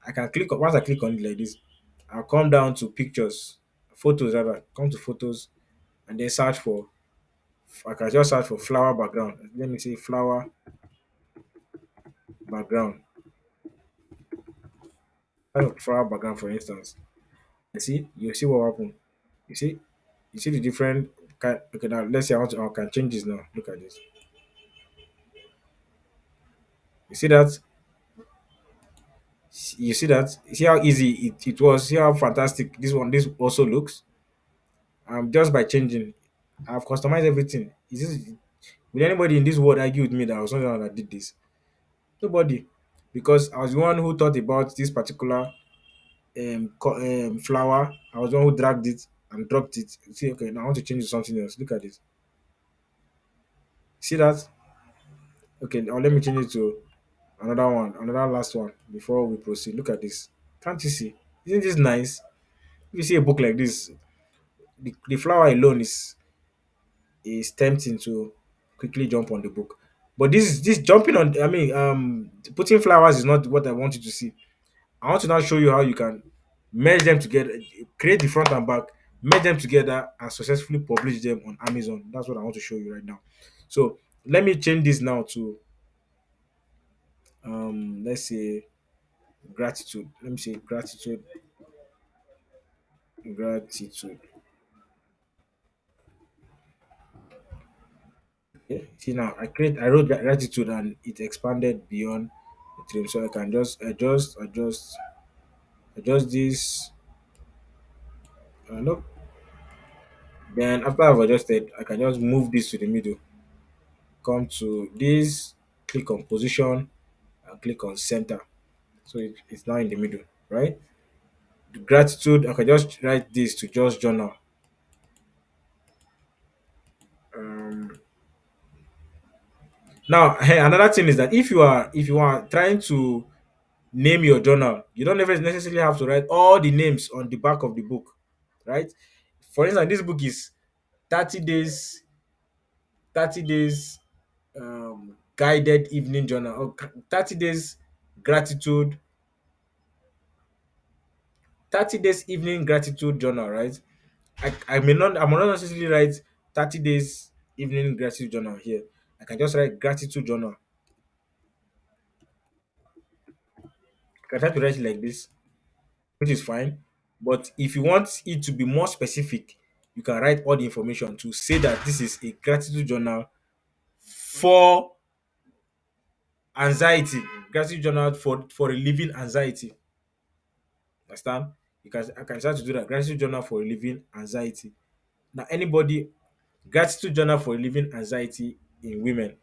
I can click on once I click on it like this, I'll come down to pictures, photos rather. Come to photos and then search for. I can just search for flower background. Let me say flower background. Flower background, for instance. You see what happened. You see the different kind. Okay, now let's say I can change this now. Look at this. You see that? You see that? You see how easy it was? See how fantastic this also looks? Just by changing, I've customized everything. Will anybody in this world argue with me that I was not the one that did this? Nobody. Because I was the one who thought about this particular flower. I was the one who dragged it and dropped it. See, okay, now I want to change it to something else. Look at this. See that? Okay, now let me change it to another one, another last one before we proceed. Look at this. Can't you see? Isn't this nice? If you see a book like this, the flower alone is tempting to quickly jump on the book. But this jumping on, I mean, putting flowers is not what I want you to see. I want to now show you how you can merge them together, create the front and back, merge them together, and successfully publish them on Amazon. That's what I want to show you right now. So let me change this now to let's say gratitude. Let me say gratitude. Okay. See now, I wrote gratitude and it expanded beyond the trim, so I can just adjust this. No, then after I've adjusted, I can just move this to the middle. Come to this, click on position, and click on center. So it's now in the middle, right? The gratitude, I can just write this to just journal. Um, Now, another thing is that if you are trying to name your journal, you don't necessarily have to write all the names on the back of the book, right? For instance, this book is 30 days, 30 days guided evening journal, or 30 days gratitude, 30 days evening gratitude journal, right? I may not necessarily write 30 days evening gratitude journal here. I can just write gratitude journal. I can try to write it like this, which is fine. But if you want it to be more specific, you can write all the information to say that this is a gratitude journal for anxiety, gratitude journal for relieving anxiety. Understand? I can start to do that. Gratitude journal for relieving anxiety. Now, anybody, gratitude journal for relieving anxiety in women,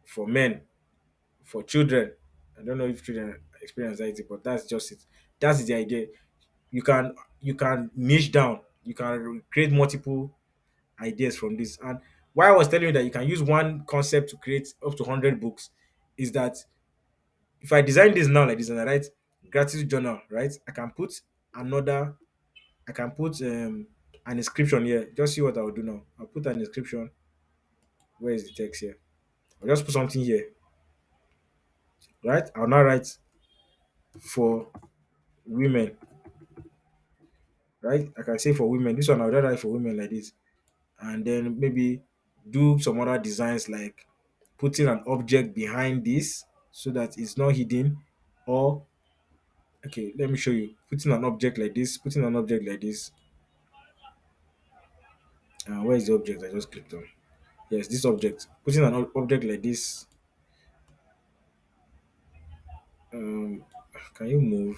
for men, for children. I don't know if children experience anxiety, but that's just it. That's the idea. You can niche down. You can create multiple ideas from this. And why I was telling you that you can use one concept to create up to 100 books is that if I design this now like this and I write gratitude journal, right? Another, I can put an inscription here. Just see what I'll do now. I'll put an inscription. Where is the text here? I'll just put something here, right? I'll now write for women, right? I can say for women. This one I'll just write for women like this. And then maybe do some other designs like putting an object behind this so that it's not hidden. Or okay, let me show you. Putting an object like this. Where is the object I just clicked on? Yes, this object. Putting an object like this. Um, can you move?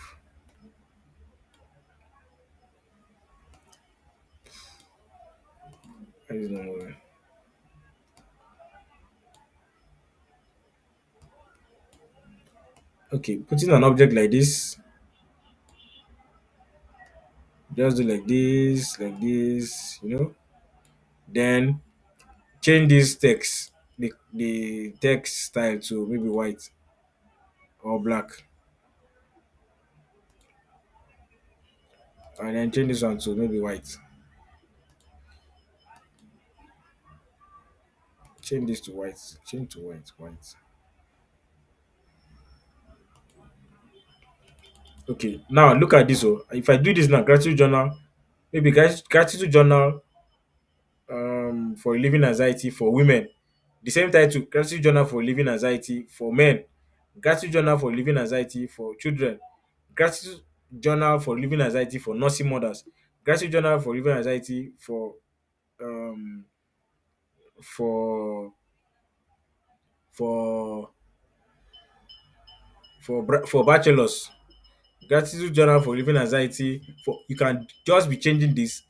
Why is it not moving? Okay, putting an object like this. Just do like this, Then change this text, the text style to maybe white or black, and then change this one to maybe white. Change this to white. Change to white. White. Okay. Now look at this. Oh, if I do this now, gratitude journal, maybe gratitude journal for relieving anxiety for women. The same title, gratitude journal for relieving anxiety for men. Gratitude journal for relieving anxiety for children. Gratitude journal for relieving anxiety for nursing mothers. Gratitude journal for relieving anxiety um for for for bachelors. Gratitude journal for relieving anxiety for, you can just be changing this,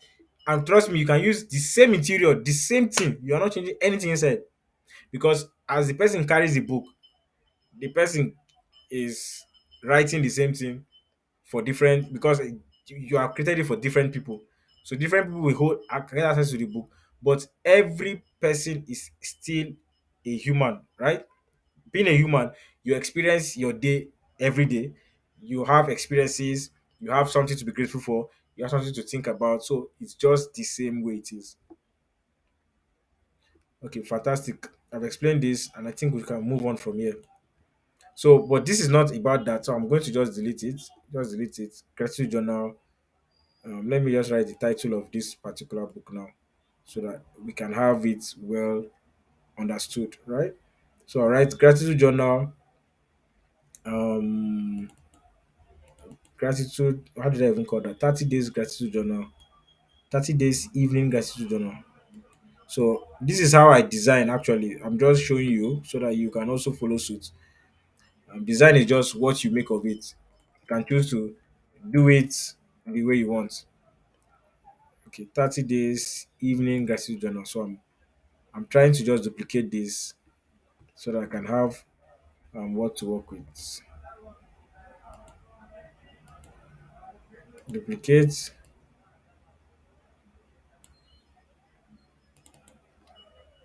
and trust me, you can use the same interior, the same thing. You are not changing anything inside, because as the person carries the book, the person is writing the same thing for different, because you have created it for different people. So different people will get access to the book, but every person is still a human, right? Being a human, you experience your day every day. You have experiences, you have something to be grateful for, you have something to think about. So it's just the same way it is. Okay, fantastic. I've explained this and I think we can move on from here. So, but this is not about that. So I'm going to just delete it. Just delete it. Gratitude journal. Let me just write the title of this particular book now so that we can have it well understood, right? So, all right, gratitude journal. Um, Gratitude. How did I even call that? 30 days gratitude journal. 30 days evening gratitude journal. So, this is how I design actually. I'm just showing you so that you can also follow suit. Design is just what you make of it. You can choose to do it the way you want. Okay, 30 days evening gratitude journal. So I'm trying to just duplicate this so that I can have what to work with. Duplicate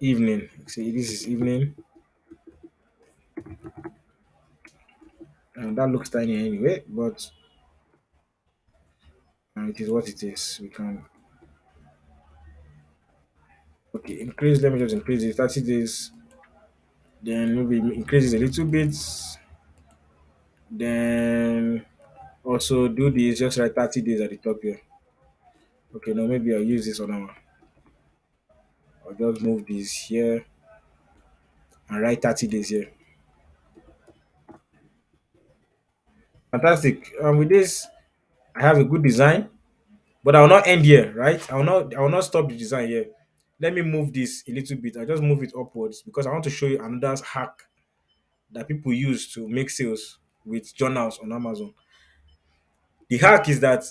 evening. See, this is evening, and that looks tiny anyway, but it is what it is. We can okay increase. Let me just increase it 30 days. Then maybe increase it a little bit. Then also do this. Just write 30 days at the top here. Okay, now maybe I'll use this other one. I'll just move this here and write 30 days here. Fantastic. With this, I have a good design, but I will not end here, right? I will not stop the design here. Let me move this a little bit. I just move it upwards because I want to show you another hack that people use to make sales with journals on Amazon. The hack is that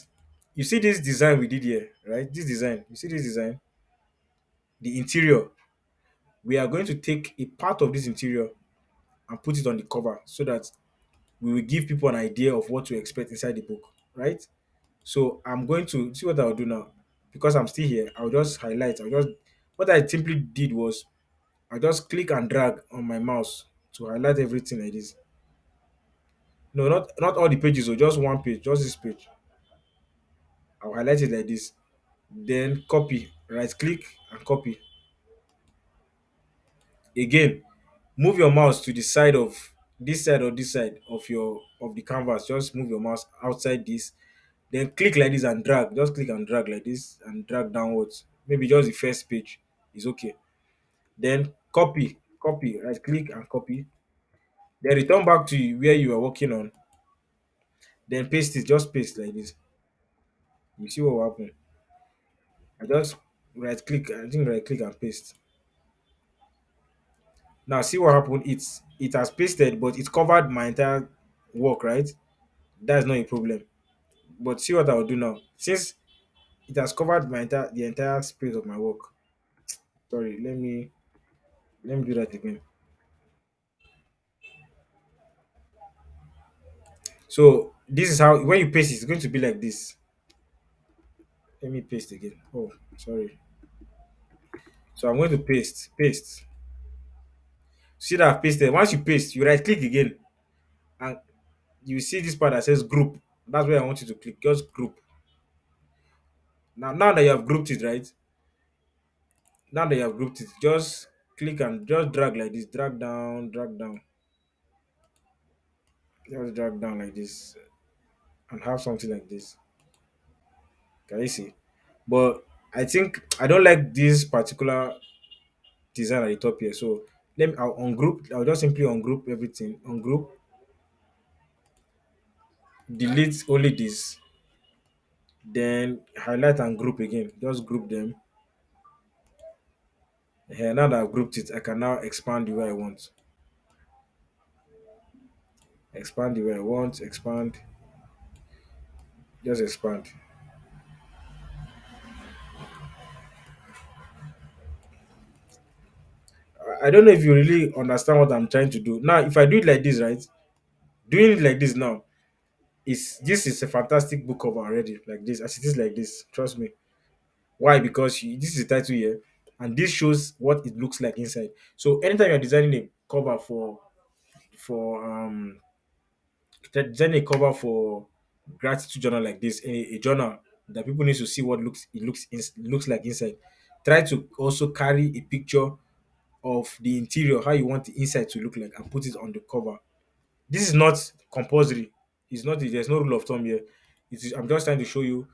you see this design we did here, right? This design, you see this design, the interior. We are going to take a part of this interior and put it on the cover so that we will give people an idea of what to expect inside the book, right? So I'm going to see what I'll do now. because I'm still here, I'll just highlight. I'll just what I simply did was I just click and drag on my mouse to highlight everything like this. No, not all the pages, or just one page, just this page. I'll highlight it like this. Then copy, right click and copy. Again, move your mouse to the side of this side or this side of your of the canvas. Just move your mouse outside this. Then click like this and drag. Just click and drag like this and drag downwards. Maybe just the first page is okay. Then copy, right click and copy. Then return back to where you are working on. Then paste it, just paste like this. You see what will happen. I just right click and paste. Now see what happened. It has pasted, but it covered my entire work, right? That's not a problem. But see what I'll do now. Since it has covered the entire space of my work. Sorry, let me do that again. So this is how when you paste it's going to be like this. Let me paste again. Oh, sorry. So I'm going to paste. See that I've pasted. Once you paste, you right click again and you see this part that says group. That's where I want you to click. Just group. Now that you have grouped it, right? Now that you have grouped it, just click and just drag like this. Drag down, just drag down like this, and have something like this. Can you see? But I think I don't like this particular design at the top here. So I'll ungroup. I'll just simply ungroup everything. Ungroup, delete only this, then highlight and group again. Just group them. Here now that I've grouped it, I can now expand the way I want. Expand the way I want. Expand. Just expand. I don't know if you really understand what I'm trying to do. Now, if I do it like this, right? Doing it like this now is this is a fantastic book cover already. Like this, as it is like this. Trust me. Why? Because this is the title here, and this shows what it looks like inside. So anytime you're designing a cover for designing a cover for gratitude journal like this, a journal that people need to see what looks like inside. Try to also carry a picture of the interior, how you want the inside to look like, and put it on the cover. This is not compulsory. It's not. There's no rule of thumb here. I'm just trying to show you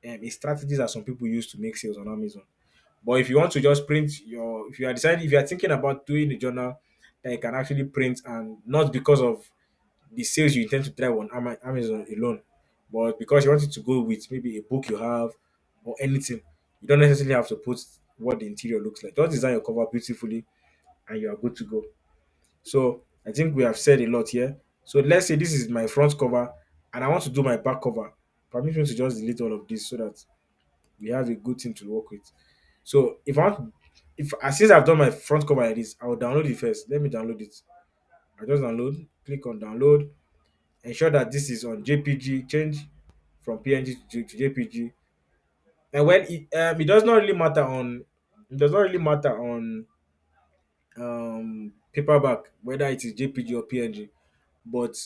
a strategies that some people use to make sales on Amazon. But if you want to just print if you are thinking about doing a journal that you can actually print, and not because of the sales you intend to drive on Amazon alone, but because you want it to go with maybe a book you have or anything, you don't necessarily have to put what the interior looks like. Just design your cover beautifully and you are good to go. So I think we have said a lot here. So let's say this is my front cover and I want to do my back cover. Permit me to just delete all of this so that we have a good thing to work with. So if since I've done my front cover like this, I'll download it first. Let me download it. I just download, click on download, ensure that this is on JPG, change from PNG to JPG. And when it does not really matter on it does not really matter on paperback whether it is JPG or PNG, but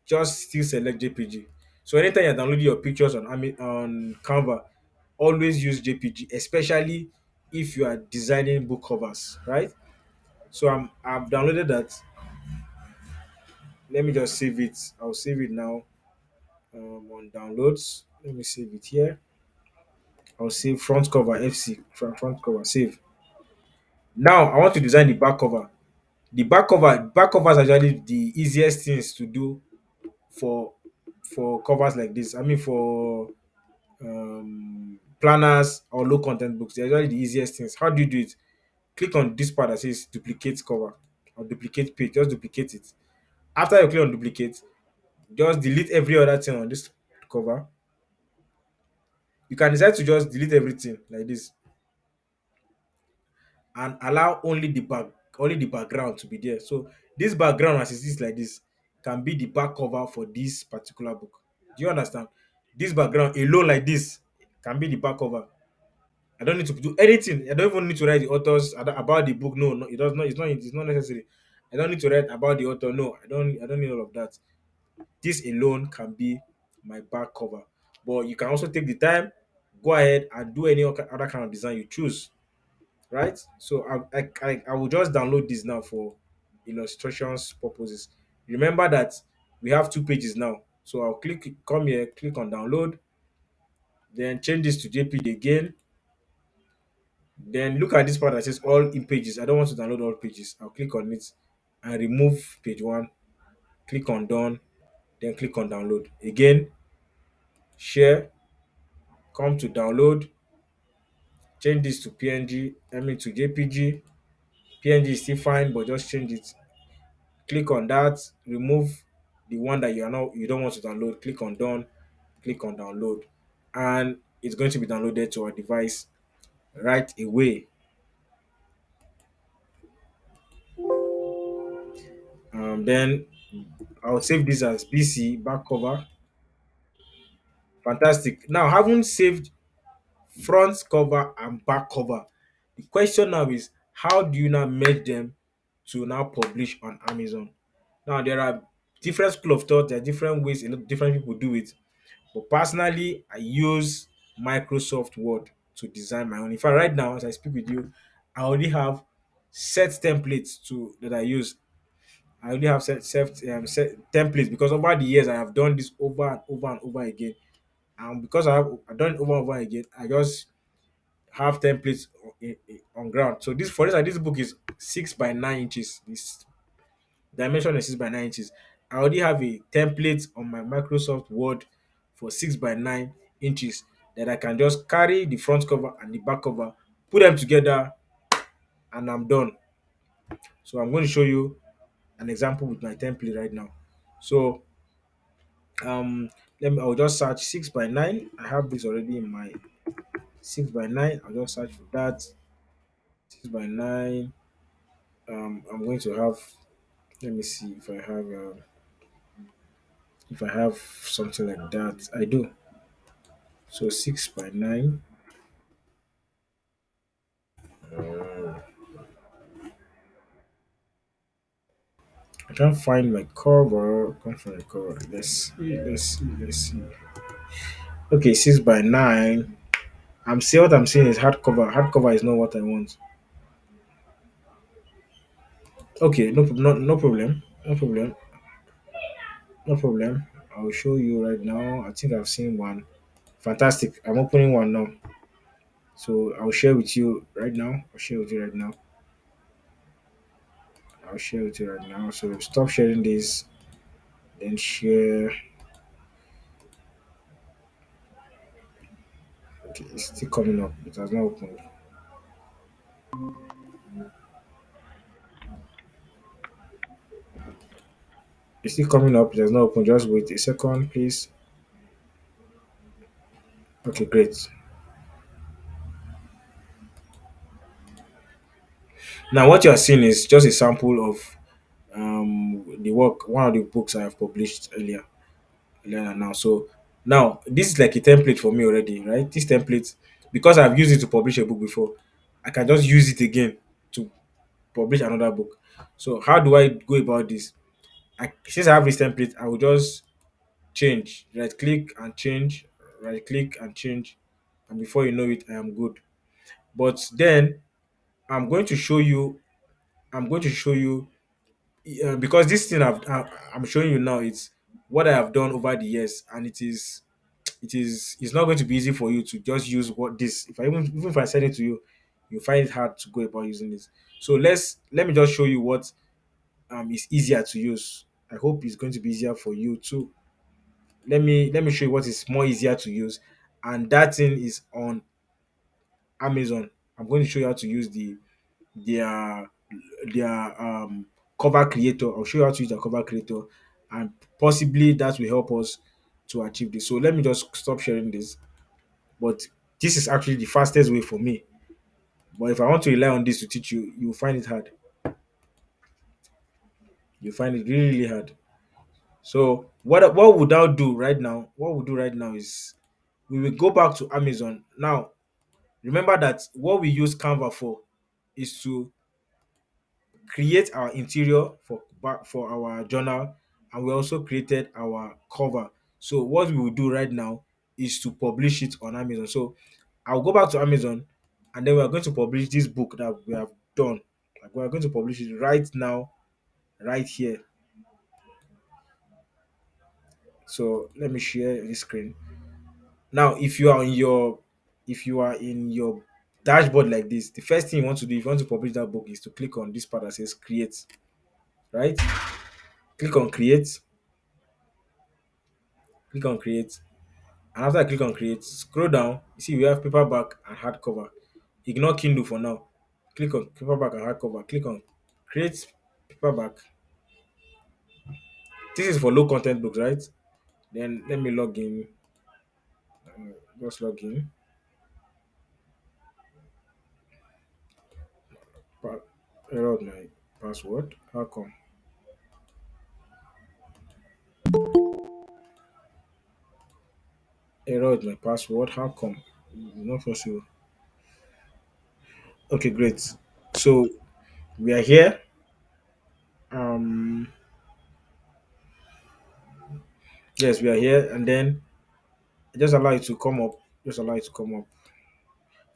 just still select JPG. So anytime you're downloading your pictures on Canva, always use JPG, especially if you are designing book covers, right? So I've downloaded that. Let me just save it. I'll save it now on downloads. Let me save it here. I'll save front cover FC front cover save. Now I want to design the back cover. The back covers are actually the easiest things to do for covers like this. I mean for planners or low content books. They're usually the easiest things. How do you do it? Click on this part that says duplicate cover or duplicate page. Just duplicate it. After you click on duplicate, just delete every other thing on this cover. You can decide to just delete everything like this and allow only the background to be there. So this background as it is like this can be the back cover for this particular book. Do you understand? This background alone like this can be the back cover. I don't need to do anything. I don't even need to write the authors about the book. No, no, it does not. It's not. It's not necessary. I don't need to write about the author. No, I don't. I don't need all of that. This alone can be my back cover. But you can also take the time, go ahead and do any other kind of design you choose, right? So I will just download this now for illustrations purposes. Remember that we have two pages now. So I'll come here, click on download, then change this to JPG again. Then look at this part that says all in pages. I don't want to download all pages. I'll click on it and remove page one. Click on done, then click on download. Again, share, come to download, change this to PNG, I mean to JPG. PNG is still fine, but just change it. Click on that, remove the one that you don't want to download. Click on done, click on download, and it's going to be downloaded to our device right away. Then I'll save this as BC back cover. Fantastic. Now, having saved front cover and back cover, the question now is how do you now make them to now publish on Amazon? Now there are different school of thought, there are different ways different people do it. But personally, I use Microsoft Word to design my own. In fact, right now, as I speak with you, I already have set templates to that I use. I already have set templates because over the years I have done this over and over and over again. And because I've done it over and over again, I just have templates on ground. So this, for instance, this book is 6 by 9 inches. This dimension is 6 by 9 inches. I already have a template on my Microsoft Word for 6 by 9 inches that I can just carry the front cover and the back cover, put them together, and I'm done. So I'm going to show you an example with my template right now. So I'll just search 6 by 9. I have this already in my 6 by 9. I'll just search for that 6 by 9. I'm going to have, let me see if I have something like that. I do. So 6 by 9. Uh, I can't find my cover. I can't find the cover. Let's see. Okay, 6 by 9. I'm see what I'm seeing is hardcover. Hardcover is not what I want. Okay, no problem. No problem. No problem. I'll show you right now. I think I've seen one. Fantastic. I'm opening one now. So I'll share with you right now. I'll share with you right now. I'll share with you right now. So stop sharing this, then share. Okay, it's still coming up. It has not opened. It's still coming up. It has not opened. Just wait a second, please. Okay, great. Now what you are seeing is just a sample of the work, one of the books I have published earlier now. So now this is like a template for me already, right? This template, because I've used it to publish a book before, I can just use it again to publish another book. So how do I go about this? Since I have this template, I will just change, right click and change, right click and change, and before you know it, I am good. But then I'm going to show you, I'm going to show you because this thing I'm showing you now, it's what I have done over the years, and it's not going to be easy for you to just use what this. If I even if I send it to you, you find it hard to go about using this. So let me just show you what is easier to use. I hope it's going to be easier for you too. Let me show you what is more easier to use, and that thing is on Amazon. I'm going to show you how to use their their cover creator. I'll show you how to use their cover creator, and possibly that will help us to achieve this. So let me just stop sharing this. But this is actually the fastest way for me. But if I want to rely on this to teach you, you'll find it hard. You find it really, really hard. So what would I do right now? What we'll do right now is We will go back to Amazon. Now, remember that what we use Canva for is to create our interior for our journal, and we also created our cover. So what we will do right now is to publish it on Amazon. So I'll go back to Amazon, and then we are going to publish this book that we have done. Like, we are going to publish it right now, right here. So let me share this screen. Now, if you are in your dashboard like this, the first thing you want to do if you want to publish that book is to click on this part that says create, right? Click on create, click on create, and after I click on create, scroll down. You see we have paperback and hardcover. Ignore Kindle for now. Click on paperback and hardcover. Click on create paperback. This is for low content books, right? Then let me log in. Just log in. Error my password. How come? Error my password. How come? It's not possible. Okay, great. So we are here. Um, yes, we are here, and then just allow it to come up. Just allow it to come up.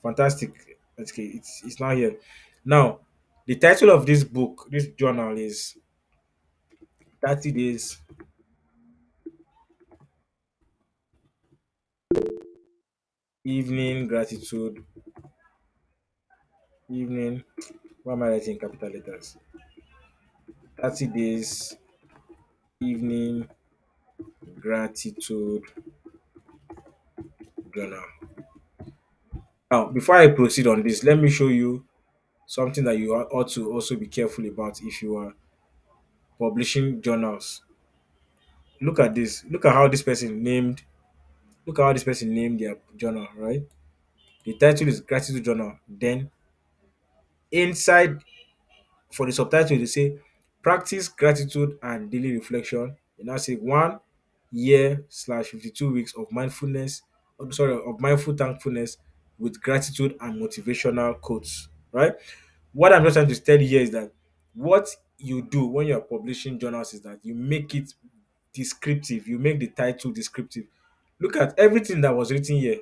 Fantastic. Okay, it's now here. Now, the title of this book, this journal, is 30 Days Evening Gratitude. Evening. Why am I writing in capital letters? 30 Days Evening Gratitude Journal. Now, before I proceed on this, let me show you something that you ought to also be careful about if you are publishing journals. Look at this. Look at how this person named their journal, right? The title is Gratitude Journal. Then inside, for the subtitle, they say practice gratitude and daily reflection. They now say 1 year slash 52 weeks of mindfulness, sorry, of mindful thankfulness with gratitude and motivational quotes. Right? What I'm just trying to tell you here is that what you do when you're publishing journals is that you make it descriptive, you make the title descriptive. Look at everything that was written here.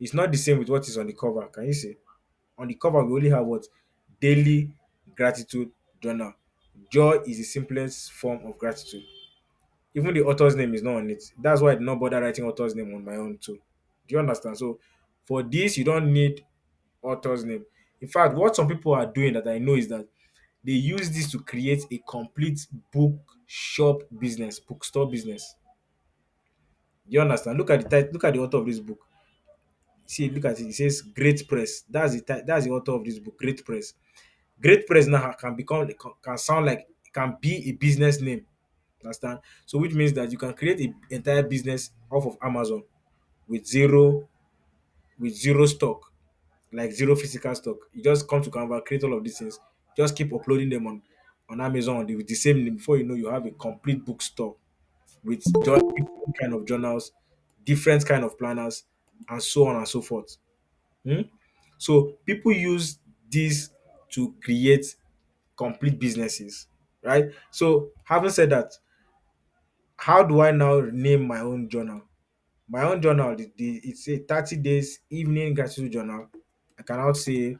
It's not the same with what is on the cover. Can you see? On the cover, we only have what? Daily gratitude journal. Joy is the simplest form of gratitude. Even the author's name is not on it. That's why I did not bother writing author's name on my own too. Do you understand? So for this, you don't need author's name. In fact, what some people are doing that I know is that they use this to create a complete bookshop business, bookstore business. Do you understand? Look at the title, look at the author of this book. See, look at it. It says Great Press. That's the author of this book, Great Press. Great Press now can sound like it can be a business name. Understand? So which means that you can create an entire business off of Amazon with zero stock, like zero physical stock. You just come to Canva, create all of these things, just keep uploading them on Amazon with the same name. Before you know, you have a complete bookstore with different kind of journals, different kind of planners, and so on and so forth. Hmm? So people use this to create complete businesses, right? So having said that, how do I now name my own journal? My own journal, it's a 30 days evening gratitude journal. I cannot say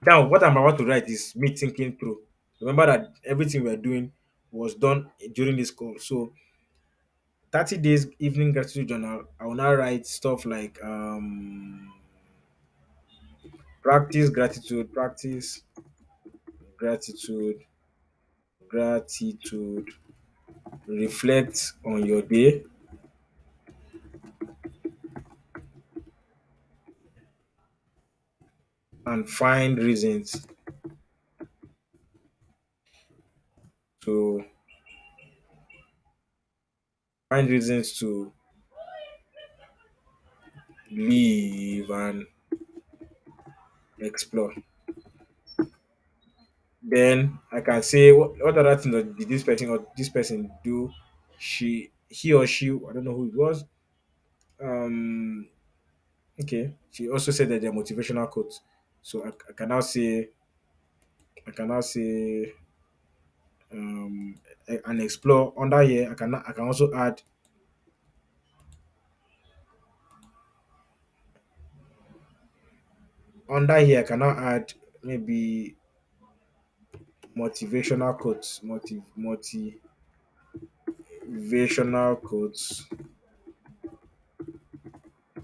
now what I'm about to write is me thinking through. Remember that everything we're doing was done during this call. So 30 days evening gratitude journal, I will now write stuff like practice gratitude, gratitude, reflect on your day, and to find reasons to live and explore. Then I can say what other thing did this person or this person do? He or she, I don't know who it was. Um, okay. She also said that they're motivational quotes. So I can now say, I can now say, um, and explore under here. I can also add under here. I can now add maybe motivational quotes, motivational quotes,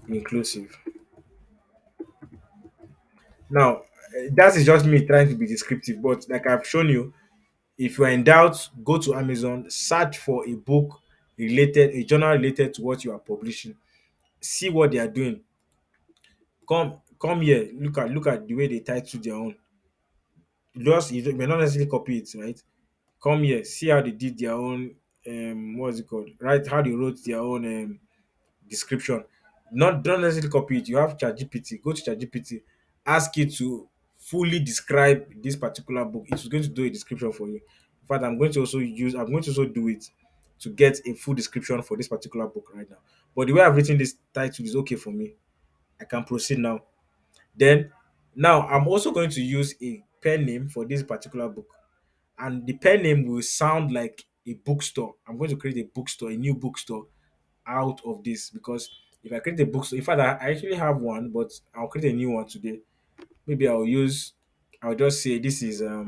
inclusive. Now, that is just me trying to be descriptive, but like I've shown you, if you are in doubt, go to Amazon, search for a book related, a journal related to what you are publishing. See what they are doing. Come here, look at the way they title their own. Just you may not necessarily copy it, right? Come here, see how they did their own what's it called? Right, how they wrote their own description. Not don't necessarily copy it. You have ChatGPT. Go to ChatGPT, ask it to fully describe this particular book. It's going to do a description for you. In fact, I'm going to also do it to get a full description for this particular book right now. But the way I've written this title is okay for me. I can proceed now. Then now I'm also going to use a pen name for this particular book. And the pen name will sound like a bookstore. I'm going to create a bookstore, a new bookstore out of this because if I create a bookstore, in fact, I actually have one, but I'll create a new one today. Maybe I'll just say this is um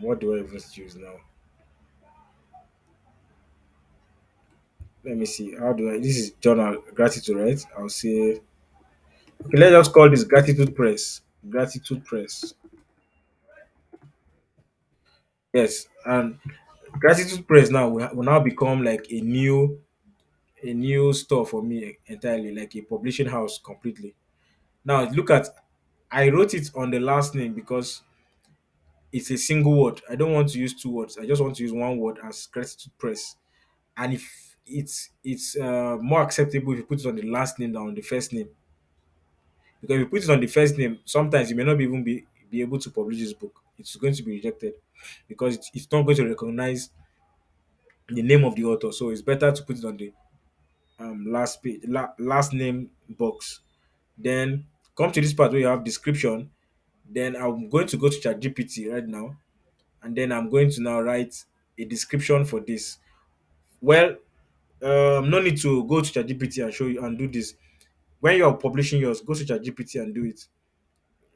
what do I even use now? Let me see. How do I? This is journal gratitude, right? I'll say okay. Let's just call this gratitude press. Gratitude press. Yes, and gratitude press now will now become like a new store for me entirely, like a publishing house completely. Now look at I wrote it on the last name because it's a single word. I don't want to use two words. I just want to use one word as gratitude press. And if it's more acceptable if you put it on the last name than on the first name. Because if you put it on the first name, sometimes you may not be able to publish this book. It's going to be rejected because it's not going to recognize the name of the author. So it's better to put it on the last name box. Then come to this part where you have description. Then I'm going to go to ChatGPT right now, and then I'm going to now write a description for this. Well, no need to go to ChatGPT and show you and do this. When you're publishing yours, go to ChatGPT and do it.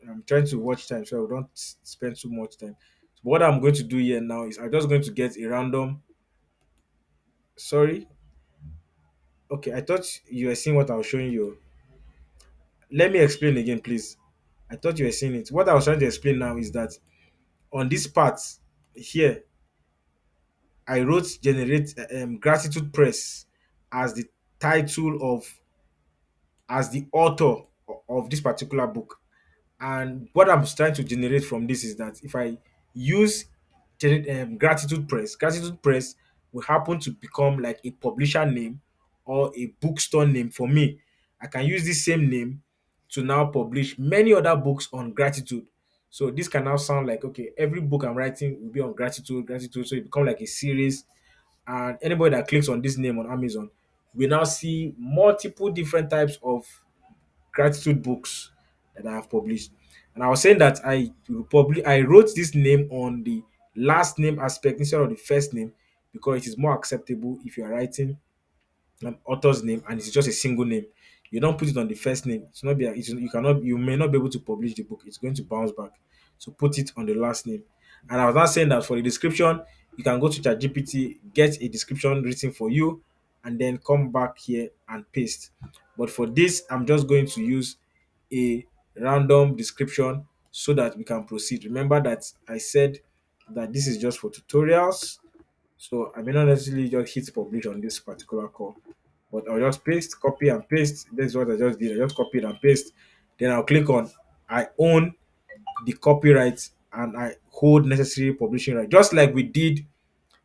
I'm trying to watch time, so I don't spend too much time. So what I'm going to do here now is I'm just going to get a random. Sorry, okay. I thought you were seeing what I was showing you. Let me explain again, please. I thought you were seeing it. What I was trying to explain now is that on this part here, I wrote generate gratitude press as the title of as the author of this particular book. And what I'm trying to generate from this is that if I use gratitude press will happen to become like a publisher name or a bookstore name for me. I can use this same name to now publish many other books on gratitude. So this can now sound like okay, every book I'm writing will be on gratitude. So it become like a series, and anybody that clicks on this name on Amazon will now see multiple different types of gratitude books that I have published. And I was saying that I wrote this name on the last name aspect instead of the first name because it is more acceptable if you are writing an author's name and it's just a single name. You don't put it on the first name. It's not be you may not be able to publish the book. It's going to bounce back. So put it on the last name. And I was not saying that for the description, you can go to ChatGPT, get a description written for you, and then come back here and paste. But for this, I'm just going to use a random description so that we can proceed. Remember that I said that this is just for tutorials, so I may not necessarily just hit publish on this particular call, but I'll just paste, copy and paste. This is what I just did. I just copied and paste. Then I'll click on I own the copyright and I hold necessary publishing right. Just like we did,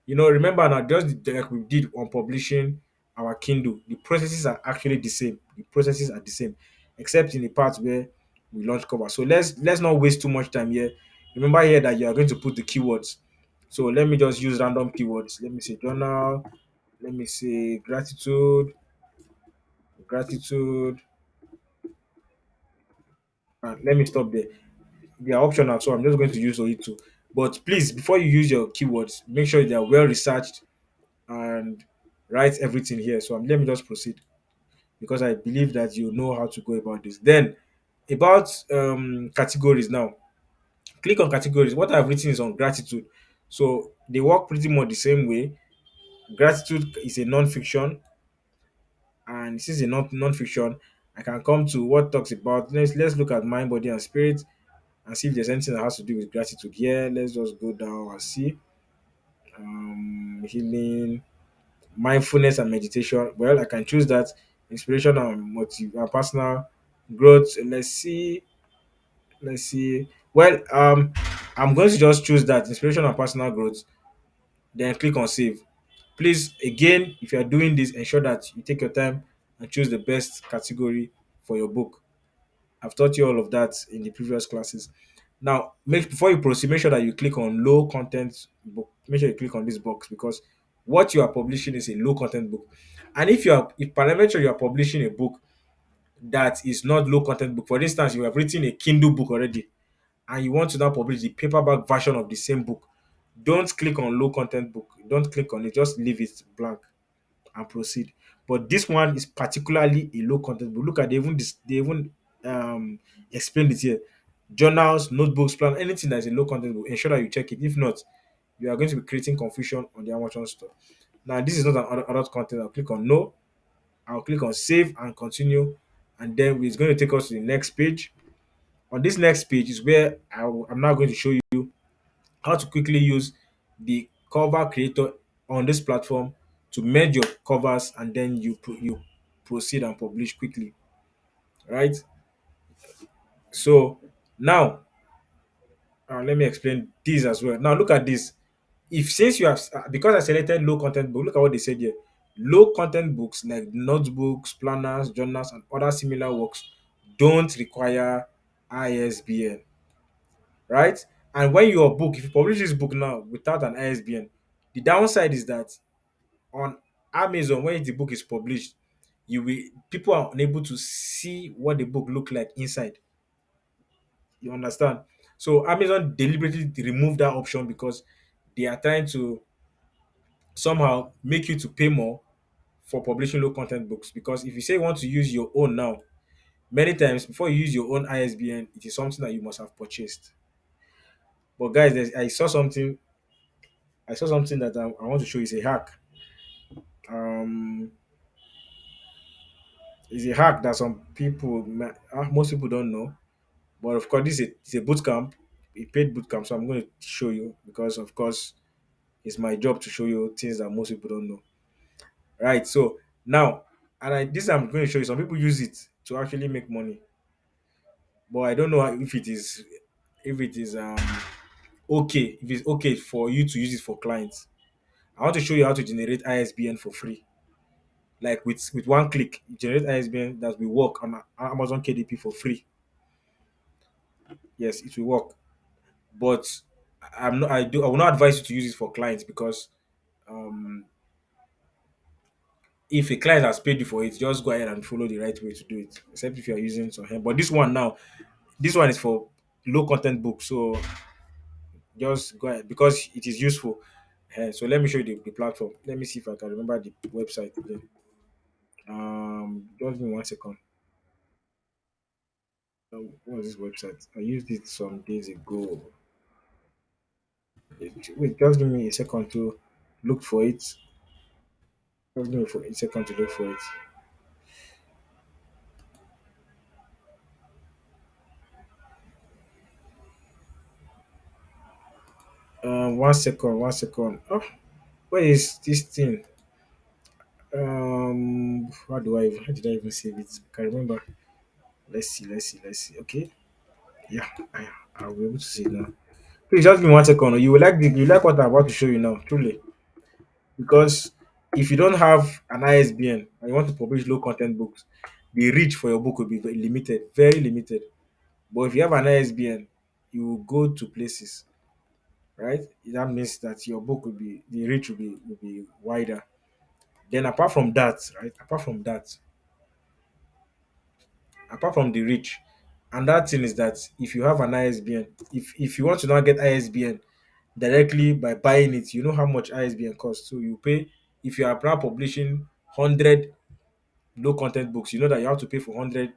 remember now, just like we did on publishing our Kindle, the processes are actually the same. The processes are the same, except in the part where we launch cover. So let's not waste too much time here. Remember here that you are going to put the keywords. So let me just use random keywords. Let me say journal. Let me say gratitude, gratitude, and let me stop there. They are optional, so I'm just going to use only two. But please, before you use your keywords, make sure they are well researched and write everything here. So let me just proceed because I believe that you know how to go about this. Then about categories now. Click on categories. What I've written is on gratitude. So they work pretty much the same way. Gratitude is a non-fiction, and since a non-fiction, I can come to what talks about. Let's look at mind, body, and spirit, and see if there's anything that has to do with gratitude here. Let's just go down and see. Healing, mindfulness, and meditation. Well, I can choose that. Inspiration and personal growth. Let's see. Let's see. Well, I'm going to just choose that inspiration and personal growth. Then click on save. Please, again, if you are doing this, ensure that you take your time and choose the best category for your book. I've taught you all of that in the previous classes. Now, make before you proceed, make sure that you click on low content book. Make sure you click on this box because what you are publishing is a low content book. And if parameter you are publishing a book that is not low content book, for instance, you have written a Kindle book already and you want to now publish the paperback version of the same book, don't click on low content book. Don't click on it. Just leave it blank and proceed. But this one is particularly a low content book. Look at they even um explained it here. Journals, notebooks, plan, anything that is a low content book, ensure that you check it. If not, you are going to be creating confusion on the Amazon store. Now, this is not an adult content. I'll click on no. I'll click on save and continue. And then it's going to take us to the next page. On this next page is where I'm now going to show you how to quickly use the cover creator on this platform to merge your covers and then you proceed and publish quickly, right? So now let me explain this as well. Now look at this. If since you have because I selected low content book, look at what they said here. Low content books like notebooks, planners, journals, and other similar works don't require ISBN, right? And when your book, if you publish this book now without an ISBN, the downside is that on Amazon, when the book is published, you will people are unable to see what the book look like inside. You understand? So Amazon deliberately removed that option because they are trying to somehow make you to pay more for publishing low content books. Because if you say you want to use your own now, many times before you use your own ISBN, it is something that you must have purchased. But guys, I saw something that I want to show you. It's a hack. Um, it's a hack that most people don't know. But of course, it's a boot camp, a paid boot camp. So I'm going to show you because, of course, it's my job to show you things that most people don't know. Right. So now, this I'm going to show you. Some people use it to actually make money, but I don't know if it is okay. If it's okay for you to use it for clients. I want to show you how to generate ISBN for free. Like with one click, you generate ISBN that will work on Amazon KDP for free. Yes, it will work. But I will not advise you to use it for clients because um if a client has paid you for it, just go ahead and follow the right way to do it. Except if you are using some help. But this one is for low content books. So just go ahead because it is useful. So let me show you the platform. Let me see if I can remember the website again. Just give me 1 second. What was this website? I used it some days ago. Wait, just give me a second to look for it. Just give me for a second to look for it. 1 second, 1 second. Oh, where is this thing? How did I even save it? Can remember. Let's see. Okay, yeah, I'll be able to see it now. Please just give me 1 second. You like what I'm about to show you now, truly. Because if you don't have an ISBN and you want to publish low content books, the reach for your book will be very limited, very limited. But if you have an ISBN, you will go to places. right? That means that your book will be the reach will be wider. Then apart from the reach, and that thing is that if you have an ISBN, if you want to now get ISBN directly by buying it, you know how much ISBN costs. So you pay if you are now publishing 100 low content books, you know that you have to pay for 100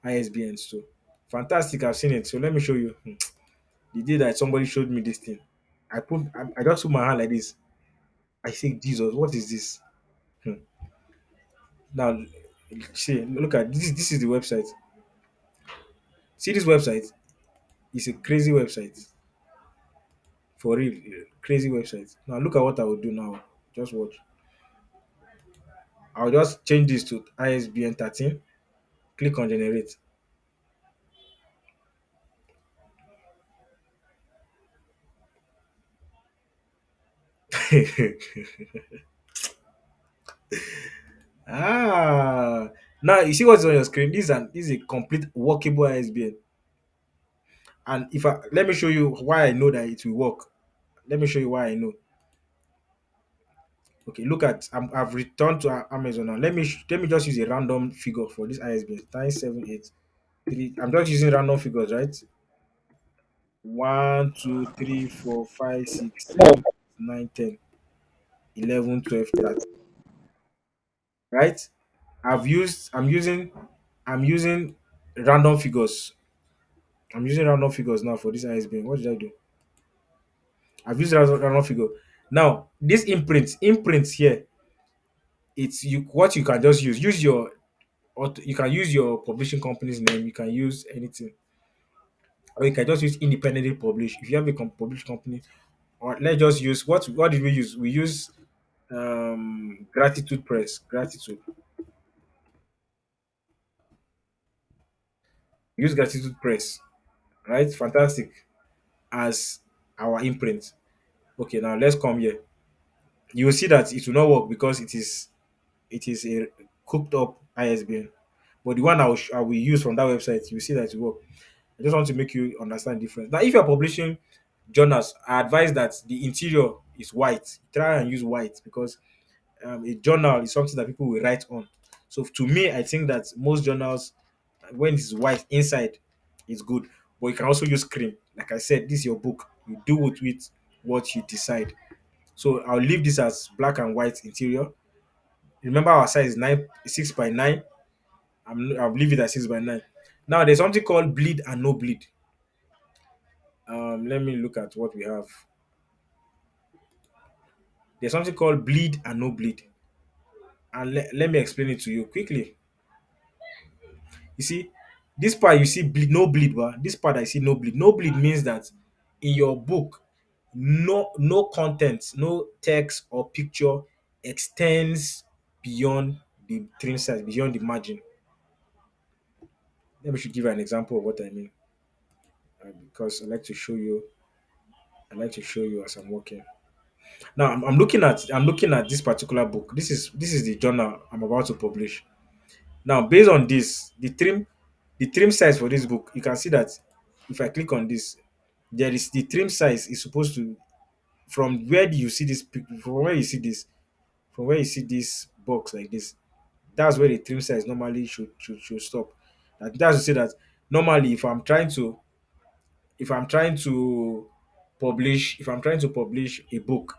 ISBNs. So fantastic, I've seen it. So let me show you. The day that somebody showed me this thing, I just put my hand like this. I say, Jesus, what is this? Hmm. Now, see, look at this. This is the website. See this website? It's a crazy website. For real, crazy website. Now, look at what I will do now. Just watch. I'll just change this to ISBN 13. Click on generate. ah, now you see what's on your screen. This is a complete workable ISBN. And if I let me show you why I know that it will work. Let me show you why I know. Okay, look at I've returned to Amazon now. Let me just use a random figure for this ISBN 978 3. I'm just using random figures, right? 1, 2, 3, 4, 5, 6, 7, 8, 9, 10, 11, 12, 13. Right? I'm using random figures. I'm using random figures now for this ISBN. What did I do? I've used random figure. Now, this imprints here, it's you what you can just use your or you can use your publishing company's name, you can use anything, or you can just use independently publish if you have a publishing company. Or let's just use what did we use? We use gratitude press, gratitude. Use gratitude press, right? Fantastic, as our imprint. Okay, now let's come here. You will see that it will not work because it is a cooked up ISBN. But the one I will use from that website, you will see that it will work. I just want to make you understand the difference. Now, if you're publishing journals, I advise that the interior is white. Try and use white because a journal is something that people will write on. So to me, I think that most journals, when it's white inside, it's good. But you can also use cream. Like I said, this is your book. You do with what you decide. So I'll leave this as black and white interior. Remember our size is 6 by 9. I'll leave it at 6 by 9. Now there's something called bleed and no bleed. Let me look at what we have. There's something called bleed and no bleed. And let me explain it to you quickly. You see, this part you see bleed, no bleed, but this part I see no bleed. No bleed means that in your book, no content, no text or picture extends beyond the trim size, beyond the margin. Let me should give you an example of what I mean. Because I like to show you as I'm working. Now I'm looking at this particular book. This is the journal I'm about to publish. Now, based on this, the trim size for this book, you can see that if I click on this, there is the trim size is supposed to from where do you see this from where you see this from where you see this box like this, that's where the trim size normally should stop. That's to say that normally if I'm trying to publish a book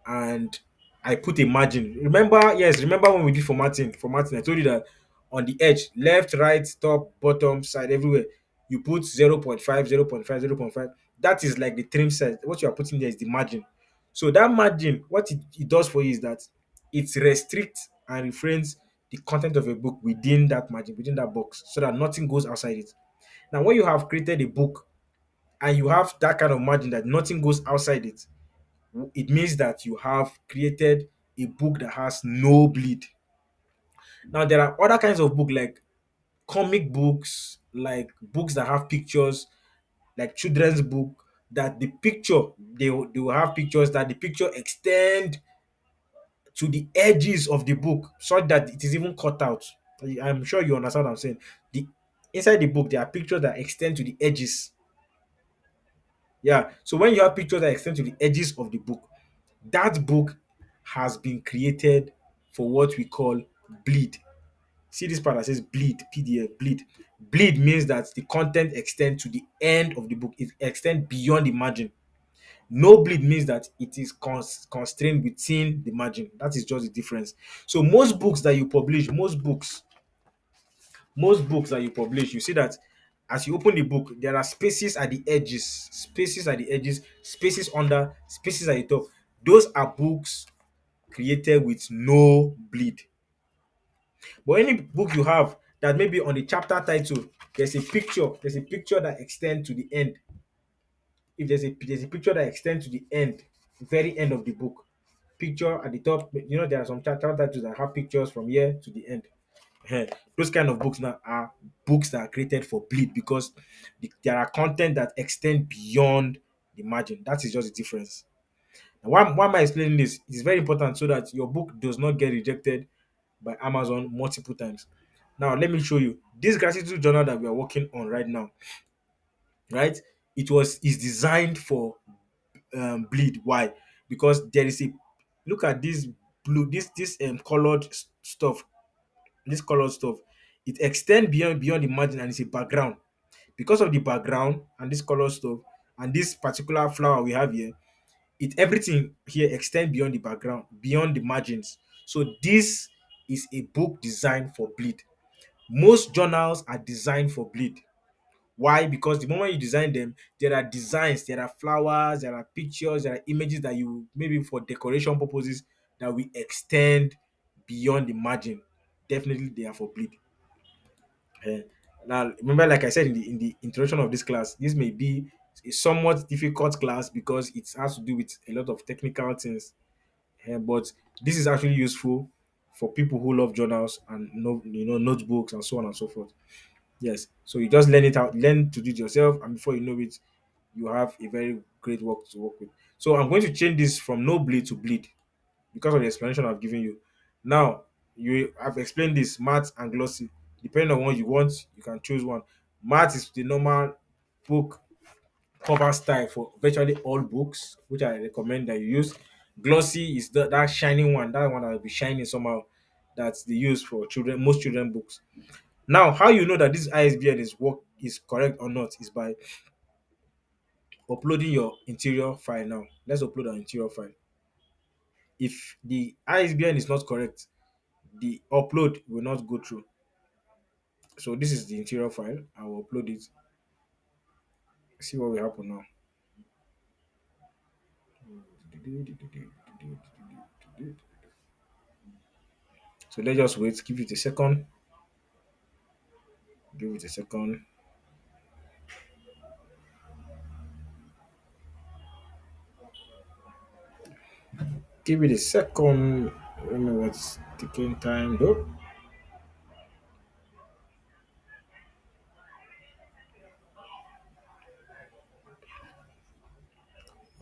and I put a margin. Remember when we did formatting, I told you that on the edge, left, right, top, bottom, side, everywhere, you put 0.5, 0.5, 0.5. That is like the trim size. What you are putting there is the margin. So that margin, what it does for you is that it restricts and refrains the content of a book within that margin, within that box, so that nothing goes outside it. Now, when you have created a book and you have that kind of margin that nothing goes outside it, it means that you have created a book that has no bleed. Now there are other kinds of book like comic books, like books that have pictures, like children's book that the picture they will have pictures that the picture extend to the edges of the book such that it is even cut out. I'm sure you understand what I'm saying. The inside the book there are pictures that extend to the edges. Yeah. So when you have pictures that extend to the edges of the book, that book has been created for what we call bleed. See this part that says bleed, PDF, bleed. Bleed means that the content extends to the end of the book. It extends beyond the margin. No bleed means that it is constrained within the margin. That is just the difference. So most books that you publish, you see that as you open the book, there are spaces at the edges, spaces at the edges, spaces under, spaces at the top. Those are books created with no bleed. But any book you have that maybe on the chapter title, there's a picture that extends to the end. If there's a picture that extends to the end, very end of the book, picture at the top, there are some chapter titles that have pictures from here to the end. Ehen. Those kind of books now are books that are created for bleed because there are content that extend beyond the margin. That is just the difference. And why am I explaining this? It is very important so that your book does not get rejected by Amazon multiple times. Now, let me show you this gratitude journal that we are working on right now. Right, is designed for bleed. Why? Because there is a look at this blue, this colored stuff. This colored stuff, it extends beyond the margin and it's a background. Because of the background and this color stuff and this particular flower we have here, it everything here extend beyond the background, beyond the margins. So this is a book designed for bleed. Most journals are designed for bleed. Why? Because the moment you design them, there are designs, there are flowers, there are pictures, there are images that you maybe for decoration purposes that we extend beyond the margin. Definitely they are for bleed. Eh, Now, remember, like I said in the introduction of this class, this may be a somewhat difficult class because it has to do with a lot of technical things. But this is actually useful for people who love journals and notebooks and so on and so forth. Yes. So you just learn to do it yourself, and before you know it, you have a very great work to work with. So I'm going to change this from no bleed to bleed because of the explanation I've given you. Now, I've explained this matte and glossy. Depending on what you want, you can choose one. Matte is the normal book cover style for virtually all books, which I recommend that you use. Glossy is that shining one, that one that will be shining somehow. That's the use for children, most children books. Now, how you know that this ISBN is correct or not is by uploading your interior file. Now, let's upload our interior file. If the ISBN is not correct, the upload will not go through. So this is the interior file. I will upload it. See what will happen now. So let's just wait. Give it a second. Give it a second. Give it a second. I don't know what's taking time though.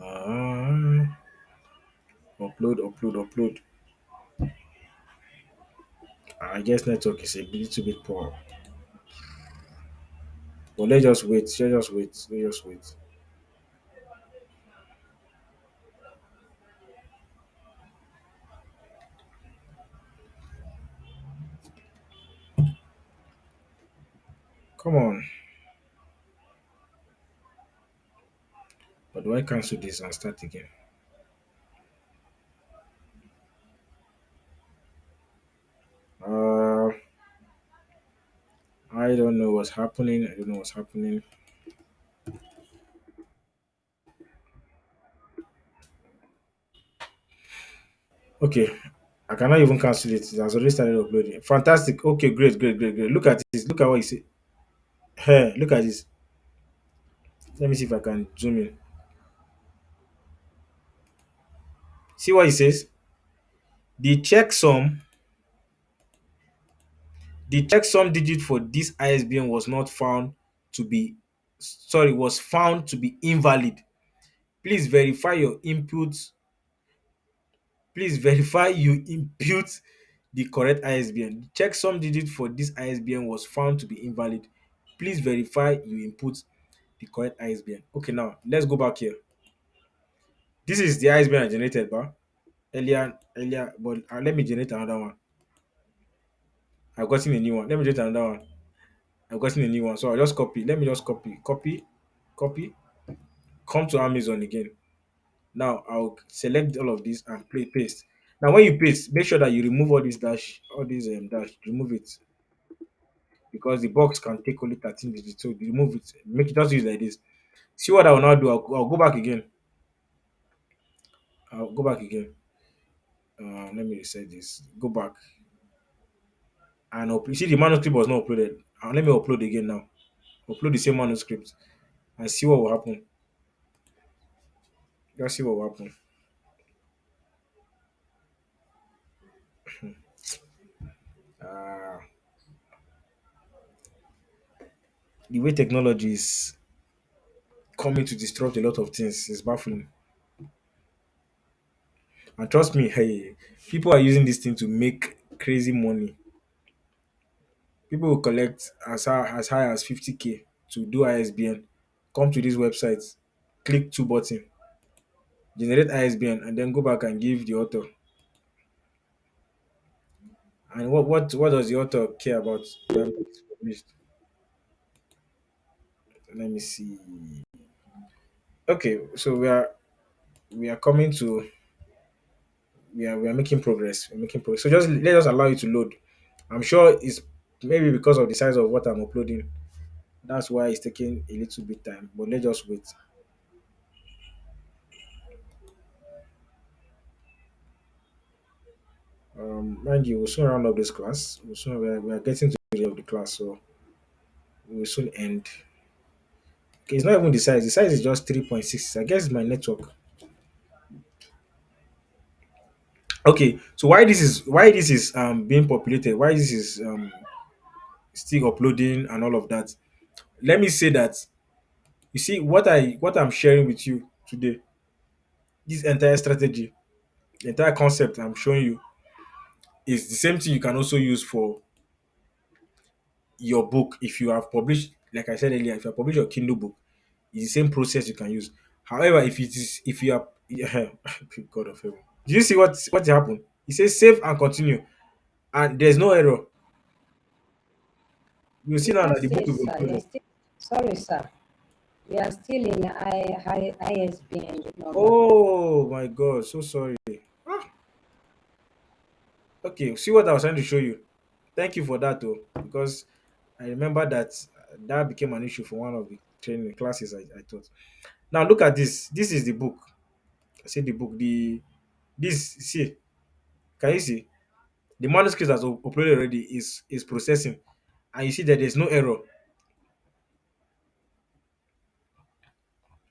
Uh, upload. I guess network is a little bit poor. But let's just wait. Let's just wait. Come on. But do I cancel this and start again? Uh, I don't know what's happening. I don't know what's happening. Okay, I cannot even cancel it. It has already started uploading. Fantastic. Okay, great. Look at this. Look at what you say. Hey, look at this. Let me see if I can zoom in. See what it says? The checksum, the checksum digit for this ISBN was found to be invalid. Please verify your inputs. Please verify you input the correct ISBN. The checksum digit for this ISBN was found to be invalid. Please verify you input the correct ISBN. Okay, now let's go back here. This is the ISBN I generated, but earlier, but let me generate another one. I've gotten a new one. Let me generate another one. I've gotten a new one. So I'll just copy. Let me just copy, come to Amazon again. Now I'll select all of this and play paste. Now when you paste, make sure that you remove all this dash, all these dash, remove it because the box can take only 13 digits. So you remove it, make it just use like this. See what I will now do. I'll go back again. I'll go back again. Let me reset this. Go back and you see the manuscript was not uploaded. Let me upload again now. Upload the same manuscript and see what will happen. Just see what will happen. Uh, the way technology is coming to disrupt a lot of things is baffling. And trust me, hey, people are using this thing to make crazy money. People will collect as high as 50K to do ISBN. Come to this website, click two button, generate ISBN, and then go back and give the author. And what does the author care about when it's published? Let me see. Okay, so we are coming to we are making progress. We're making progress. So just let us allow you to load. I'm sure it's maybe because of the size of what I'm uploading. That's why it's taking a little bit time. But let's just wait. Mind you, we'll soon round up this class. We are getting to the end of the class, so we will soon end. Okay, it's not even the size. The size is just 3.6. I guess it's my network. Okay, so why this is being populated? Why this is still uploading and all of that? Let me say that you see what I'm sharing with you today. This entire strategy, the entire concept I'm showing you is the same thing you can also use for your book. If you have published, like I said earlier, if you have published your Kindle book, it's the same process you can use. However, if you are God of heaven, do you see what happened? It says save and continue, and there's no error. You see You now can't that the book say, will be sir. You're uploaded. still, sorry, sir. We are still in ISBN number. Oh my God, so sorry. Ah, okay, see what I was trying to show you. Thank you for that, though, because I remember that became an issue for one of the training classes I taught. Now look at this. This is the book. I say the book. This see. Can you see the manuscript that's uploaded already is processing, and you see that there's no error.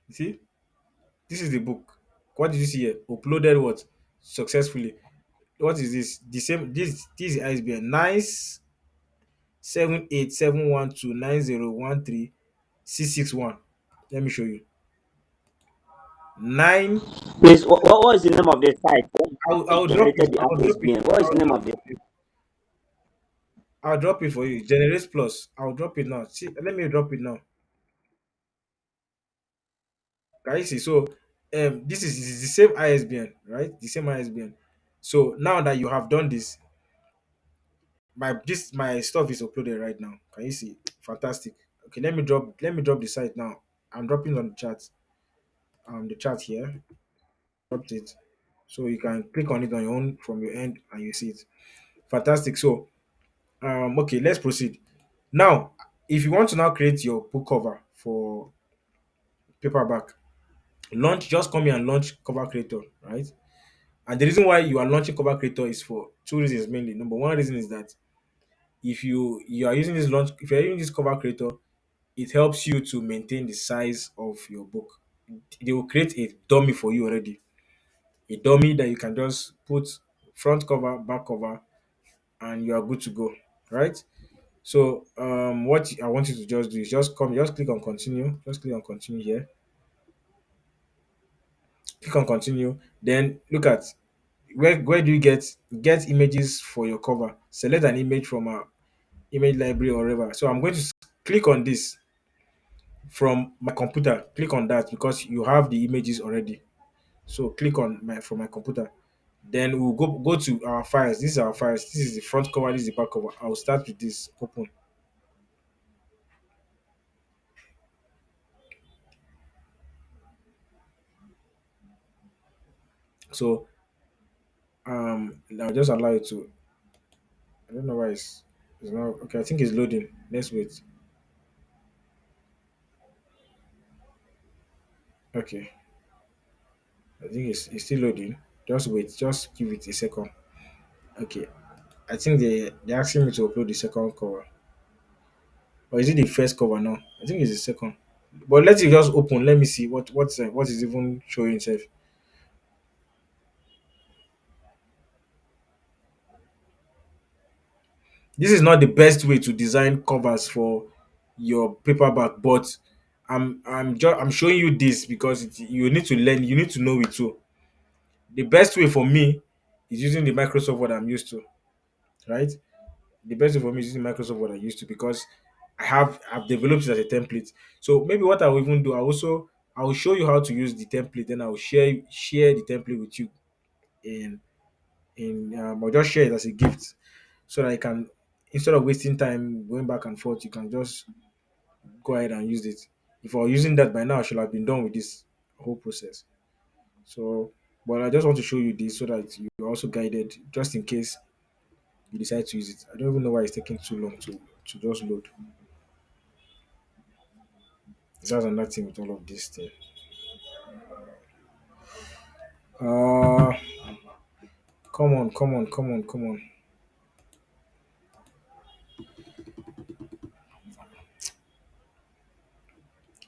You see, this is the book. What did you see here? Uploaded what successfully? What is this? The same. This is ISBN 9787129013661. Let me show you. Nine. Please, what is the name of the site I'll that drop it. generated the I'll drop it. ISBN? What is I'll the name drop of the it. I'll drop it for you. Generate Plus. I'll drop it now. See, let me drop it now. Can you see? So, this is the same ISBN, right? The same ISBN. So now that you have done this, my stuff is uploaded right now. Can you see? Fantastic. Okay, let me drop the site now. I'm dropping on the chat. The chat here. Dropped it. So you can click on it on your own from your end and you see it. Fantastic. So okay, let's proceed. Now, if you want to now create your book cover for paperback, launch just come here and launch cover creator, right? And the reason why you are launching cover creator is for two reasons mainly. Number one reason is that if you are using this launch, if you're using this cover creator, it helps you to maintain the size of your book. They will create a dummy for you already, a dummy that you can just put front cover, back cover, and you are good to go, right? So what I want you to just do is just click on continue, just click on continue here, click on continue, then look at where do you get images for your cover. Select an image from our image library or whatever. So I'm going to click on this. from my computer. Click on that because you have the images already. So click on my from my computer. Then we'll go to our files. This is our files. This is the front cover. This is the back cover. I'll start with this. Open. So I'll just allow it to. I don't know why it's not okay. I think it's loading. Let's wait. Okay, I think it's still loading. Just wait. Just give it a second. Okay, I think they're asking me to upload the second cover, or is it the first cover now? I think it's the second. But let it just open. Let me see what is even showing itself. This is not the best way to design covers for your paperback, but I'm showing you this because you need to learn. You need to know it too. The best way for me is using the Microsoft Word I'm used to, right? The best way for me is using Microsoft Word I'm used to because I've developed it as a template. So maybe what I will even do, I will show you how to use the template, then I will share the template with you in I'll just share it as a gift so that I can, instead of wasting time going back and forth, you can just go ahead and use it. If I were using that by now, I should have been done with this whole process. So, but I just want to show you this so that you're also guided just in case you decide to use it. I don't even know why it's taking too long to just load. That's another thing with all of this thing. Uh come on, come on, come on, come on.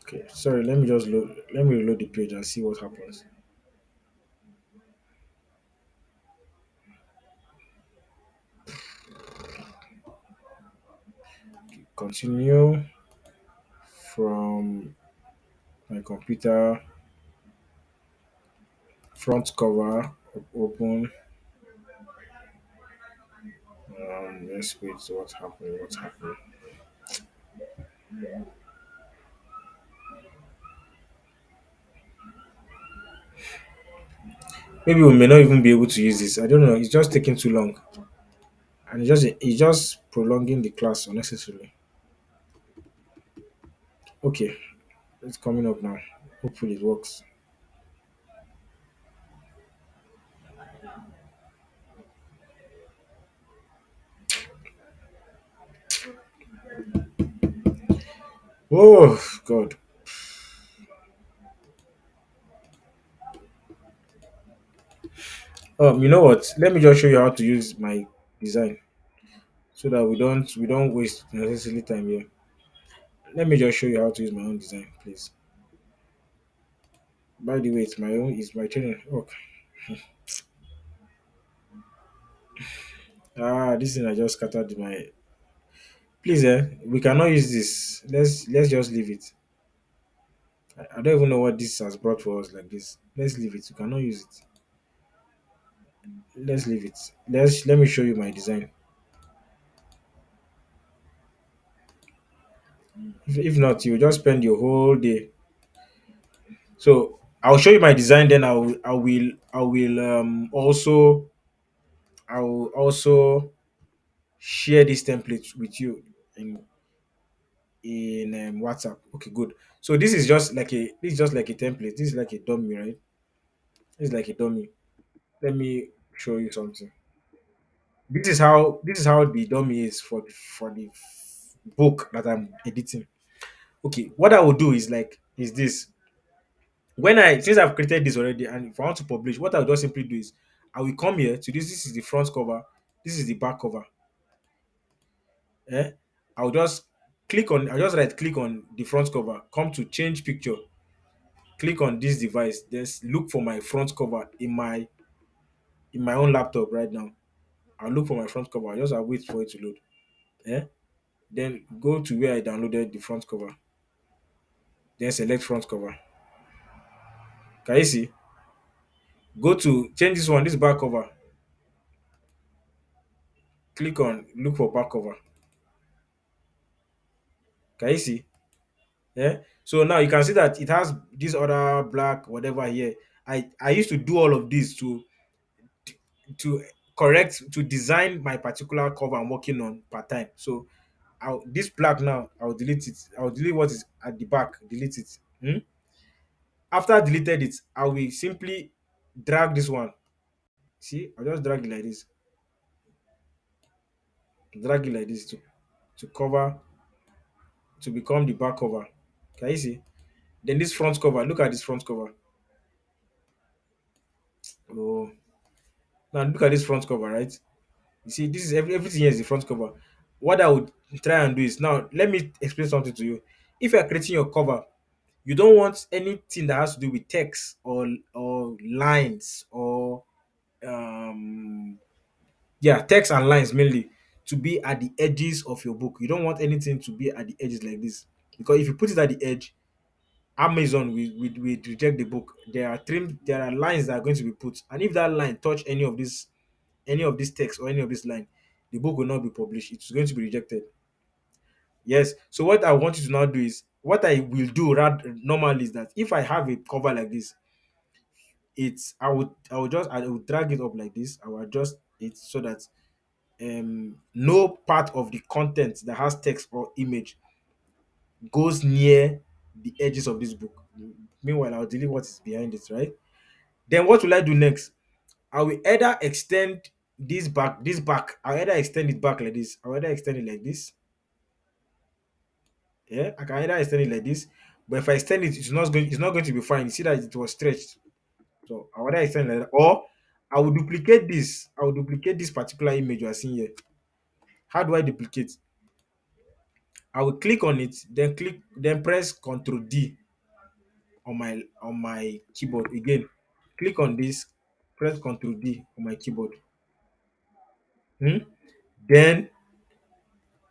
Okay, sorry, let me reload the page and see what happens. Continue from my computer, front cover, open. Let's wait. What's happening? What's happening? Maybe we may not even be able to use this. I don't know. It's just taking too long, and it's just prolonging the class unnecessarily. Okay, it's coming up now. Hopefully, it works. Oh God. You know what? Let me just show you how to use my design so that we don't waste necessarily time here. Let me just show you how to use my own design, please. By the way, it's my own. It's my training. Okay. This thing I just scattered my. Please, we cannot use this. Let's just leave it. I don't even know what this has brought for us like this. Let's leave it. We cannot use it. Let's leave it. Let me show you my design. If not, you just spend your whole day. So I'll show you my design. Then I will also share this template with you in WhatsApp. Okay, good. So this is just like a template. This is like a dummy, right? This is like a dummy. Let me show you something. This is how the dummy is for the book that I'm editing. Okay, what I will do is this. When I since I've created this already, and if I want to publish, what I'll just simply do is I will come here to this. This is the front cover. This is the back cover. Eh? I'll just right click on the front cover, come to change picture, click on this device, then look for my front cover in my own laptop right now. I'll look for my front cover. I'll wait for it to load. Eh? Then go to where I downloaded the front cover. Then select front cover. Can you see? Go to change this one, this back cover. Click on look for back cover. Can you see? Yeah. So now you can see that it has this other black whatever here. I used to do all of this to correct to design my particular cover I'm working on part time. So this black now I'll delete it. I'll delete what is at the back. Delete it. Hmm? After I deleted it, I will simply drag this one. See, I'll just drag it like this. Drag it like this to cover to become the back cover. Can you see? Then this front cover. Look at this front cover. Oh, now look at this front cover, right? You see, this is everything here is the front cover. What I would try and do is now let me explain something to you. If you're creating your cover, you don't want anything that has to do with text or lines or um yeah, text and lines mainly to be at the edges of your book. You don't want anything to be at the edges like this. Because if you put it at the edge, Amazon will reject the book. There are lines that are going to be put. And if that line touch any of this text or any of this line, the book will not be published. It's going to be rejected. Yes. So what I want you to now do is what I will do rather normally is that if I have a cover like this, it's I would drag it up like this. I will adjust it so that no part of the content that has text or image goes near the edges of this book. Meanwhile, I'll delete what is behind it, right? Then what will I do next? I will either extend this back. I'll either extend it back like this. I'll either extend it like this. Yeah, I can either extend it like this. But if I extend it, it's not going to be fine. You see that it was stretched. So I will either extend it like that. Or I will duplicate this. I will duplicate this particular image you are seeing here. How do I duplicate? I will click on it, then press Ctrl D on my keyboard again. Click on this, press Ctrl D on my keyboard. Hmm? Then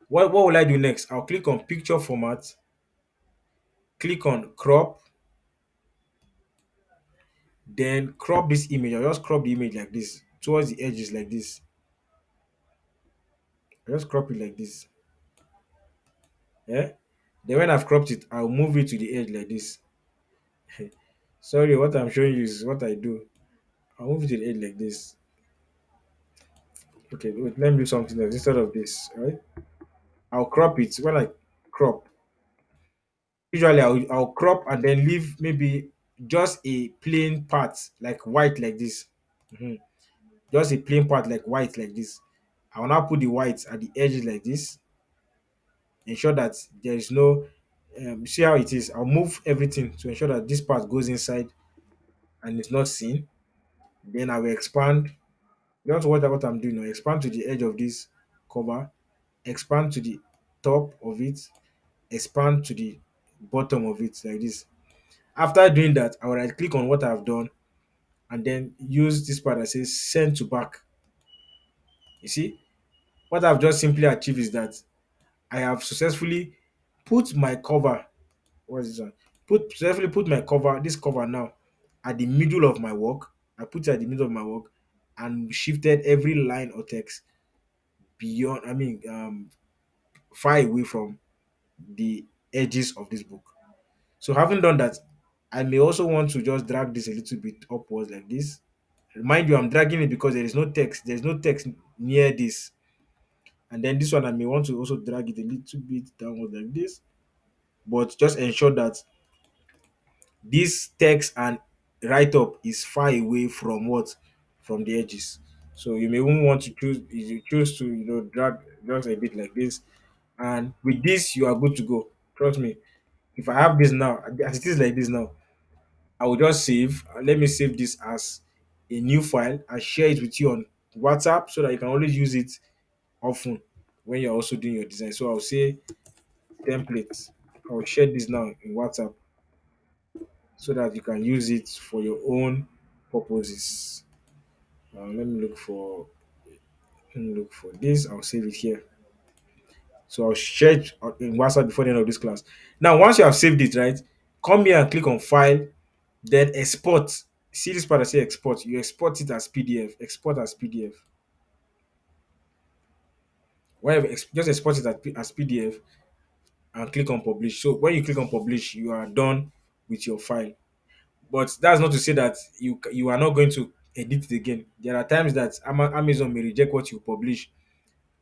what will I do next? I'll click on picture format, click on crop, then crop this image. I'll just crop the image like this towards the edges like this. I'll just crop it like this. Yeah. Then when I've cropped it, I'll move it to the edge like this. Sorry, what I'm showing you is what I do. I'll move it to the edge like this. Okay, wait, let me do something else instead of this, right? I'll crop it. When I crop, usually I'll crop and then leave maybe just a plain part like white like this. Mhm. Just a plain part like white like this. I will now put the white at the edges like this. Ensure that there is no see how it is. I'll move everything to ensure that this part goes inside and it's not seen. Then I will expand. Just what I'm doing now. Expand to the edge of this cover. Expand to the top of it. Expand to the bottom of it like this. After doing that, I will right click on what I've done and then use this part that says send to back. You see, what I've just simply achieved is that I have successfully put my cover. What is this one? Successfully put my cover, this cover now, at the middle of my work. I put it at the middle of my work and shifted every line or text beyond. Far away from the edges of this book. So having done that, I may also want to just drag this a little bit upwards like this. Mind you, I'm dragging it because there is no text. There's no text near this. And then this one, I may want to also drag it a little bit downwards like this. But just ensure that this text and write up is far away from what? From the edges. So you may even want to choose to drag just a bit like this. And with this, you are good to go. Trust me. If I have this now, as it is like this now, I will just save. Let me save this as a new file and share it with you on WhatsApp so that you can always use it often when you're also doing your design. So I'll say templates. I'll share this now in WhatsApp so that you can use it for your own purposes. Let me look for this. I'll save it here. So I'll share it in WhatsApp before the end of this class. Now, once you have saved it, right, come here and click on File, then Export. See this part that say Export. You export it as PDF. Export as PDF. Just export it as PDF. and click on publish. So when you click on publish, you are done with your file. But that's not to say that you are not going to edit it again. There are times that Amazon may reject what you publish,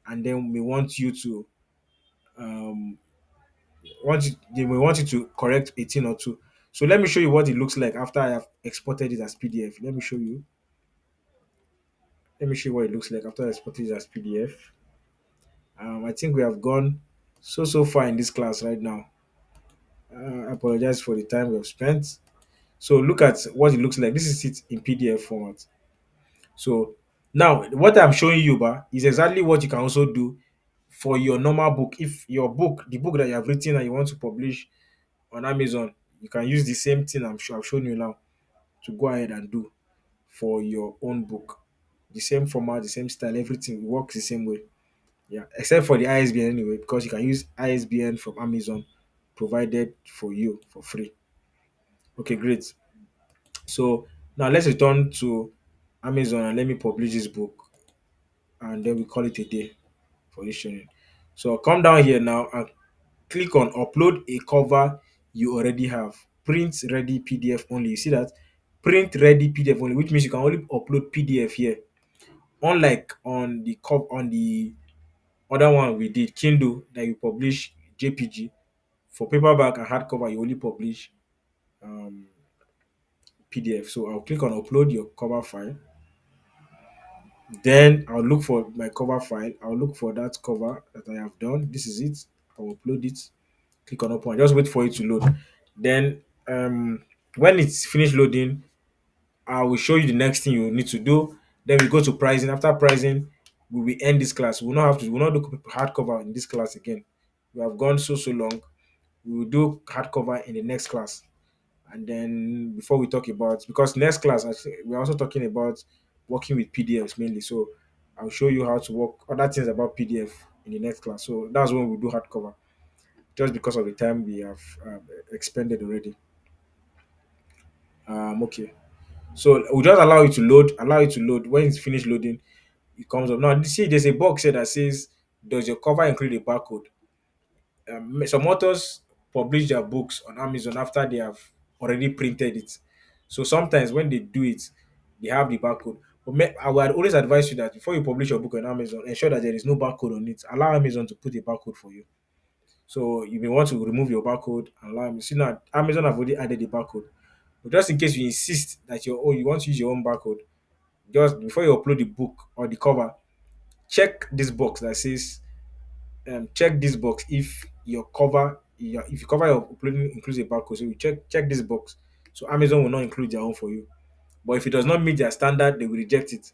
and then may want you to um they may want you to correct a thing or two. So let me show you what it looks like after I have exported it as PDF. Let me show you. Let me show you what it looks like after I exported it as PDF. I think we have gone so far in this class right now. I apologize for the time we have spent. So look at what it looks like. This is it in PDF format. So now what I'm showing you, is exactly what you can also do for your normal book. If your book, the book that you have written and you want to publish on Amazon, you can use the same thing I've shown you now to go ahead and do for your own book. The same format, the same style, everything works the same way. Yeah, except for the ISBN anyway, because you can use ISBN from Amazon provided for you for free. Okay, great. So now let's return to Amazon and let me publish this book, and then we call it a day for this training. So come down here now and click on upload a cover you already have. Print ready PDF only. You see that? Print ready PDF only, which means you can only upload PDF here. Unlike on the other one we did, Kindle, that you publish JPG. For paperback and hardcover, you only publish um, PDF. So I'll click on upload your cover file. Then I'll look for my cover file. I'll look for that cover that I have done. This is it. I'll upload it. Click on open. Just wait for it to load. Then when it's finished loading, I will show you the next thing you need to do. Then we go to pricing. After pricing, we will end this class. We will not do hardcover in this class again. We have gone so long. We will do hardcover in the next class. And then before we talk about, because next class we're also talking about working with PDFs mainly. So I'll show you how to work other things about PDF in the next class. So that's when we do hardcover. Just because of the time we have expended already. Okay. So we'll just allow it to load. Allow it to load. When it's finished loading, it comes up. Now see, there's a box here that says, "Does your cover include a barcode?" Some authors publish their books on Amazon after they have already printed it. So sometimes when they do it, they have the barcode. But I would always advise you that before you publish your book on Amazon, ensure that there is no barcode on it. Allow Amazon to put a barcode for you. So you may want to remove your barcode and allow me. See now, Amazon have already added the barcode. But just in case you insist that you want to use your own barcode, just before you upload the book or the cover, check this box that says check this box if if your cover you're uploading includes a barcode. So you check this box. So Amazon will not include their own for you. But if it does not meet their standard, they will reject it.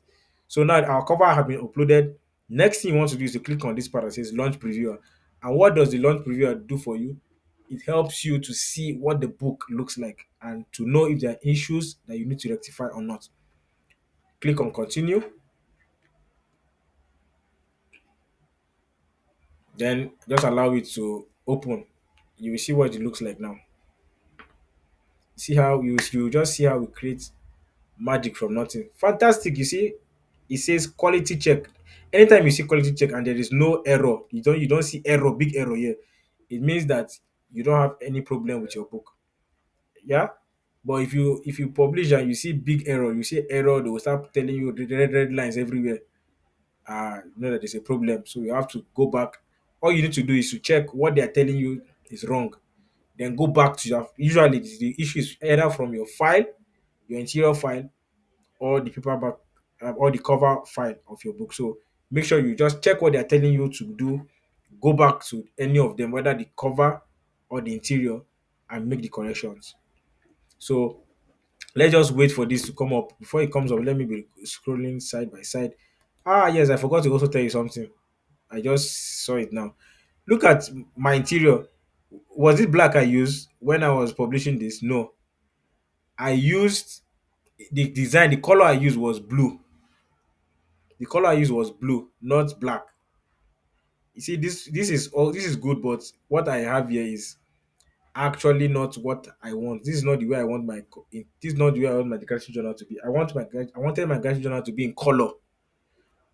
So now our cover have been uploaded. Next thing you want to do is to click on this part that says launch previewer. And what does the launch previewer do for you? It helps you to see what the book looks like and to know if there are issues that you need to rectify or not. Click on continue. Then just allow it to open. You will see what it looks like now. See how you just see how we create magic from nothing. Fantastic. You see, it says quality check. Anytime you see quality check and there is no error, you don't see error, big error here. It means that you don't have any problem with your book. Yeah. But if you publish and you see big error, you see error, they will start telling you the red lines everywhere. You know that there's a problem. So you have to go back. All you need to do is to check what they are telling you is wrong. Then go back to your usually the issue is either from your file, your interior file, or the paperback or the cover file of your book. So make sure you just check what they're telling you to do. Go back to any of them, whether the cover or the interior, and make the corrections. So let's just wait for this to come up. Before it comes up, let me be scrolling side by side. Yes, I forgot to also tell you something. I just saw it now. Look at my interior. Was it black I used when I was publishing this? No. I used the design, the color I used was blue. The color I used was blue, not black. You see, this is good, but what I have here is actually not what I want. This is not the way I want this is not the way I want my graphic journal to be. I wanted my graphic journal to be in color,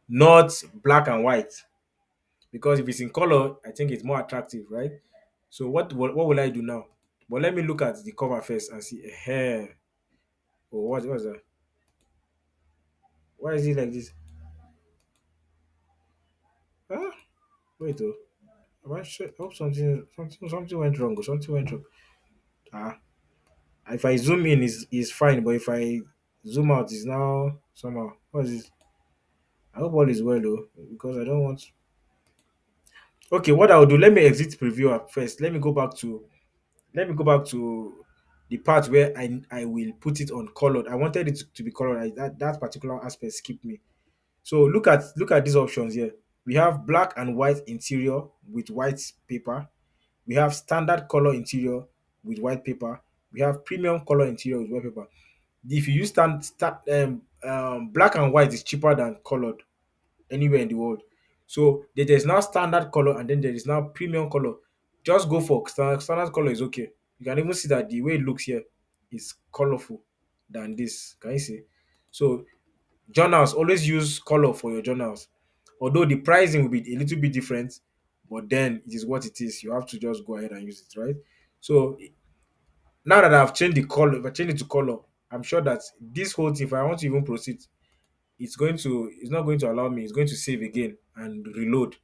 not black and white. Because if it's in color, I think it's more attractive, right? So what will I do now? But let me look at the cover first and see. Oh, what's that? Why is it like this? Ah, wait oh. Am I sure? Hope something went wrong. Or something went wrong. Ah, if I zoom in is fine, but if I zoom out is now somehow. What is this? I hope all is well though, because I don't want. Okay, what I'll do? Let me exit preview at first. Let me go back to the part where I will put it on colored. I wanted it to be colored. That particular aspect skipped me. So look at these options here. We have black and white interior with white paper. We have standard color interior with white paper. We have premium color interior with white paper. If you use black and white is cheaper than colored anywhere in the world. So there's now standard color and then there is now premium color. Just go for standard color is okay. You can even see that the way it looks here is colorful than this. Can you see? So journals, always use color for your journals. Although the pricing will be a little bit different, but then it is what it is. You have to just go ahead and use it, right? So now that I've changed the color, if I change it to color, I'm sure that this whole thing, if I want to even proceed, it's not going to allow me. It's going to save again and reload.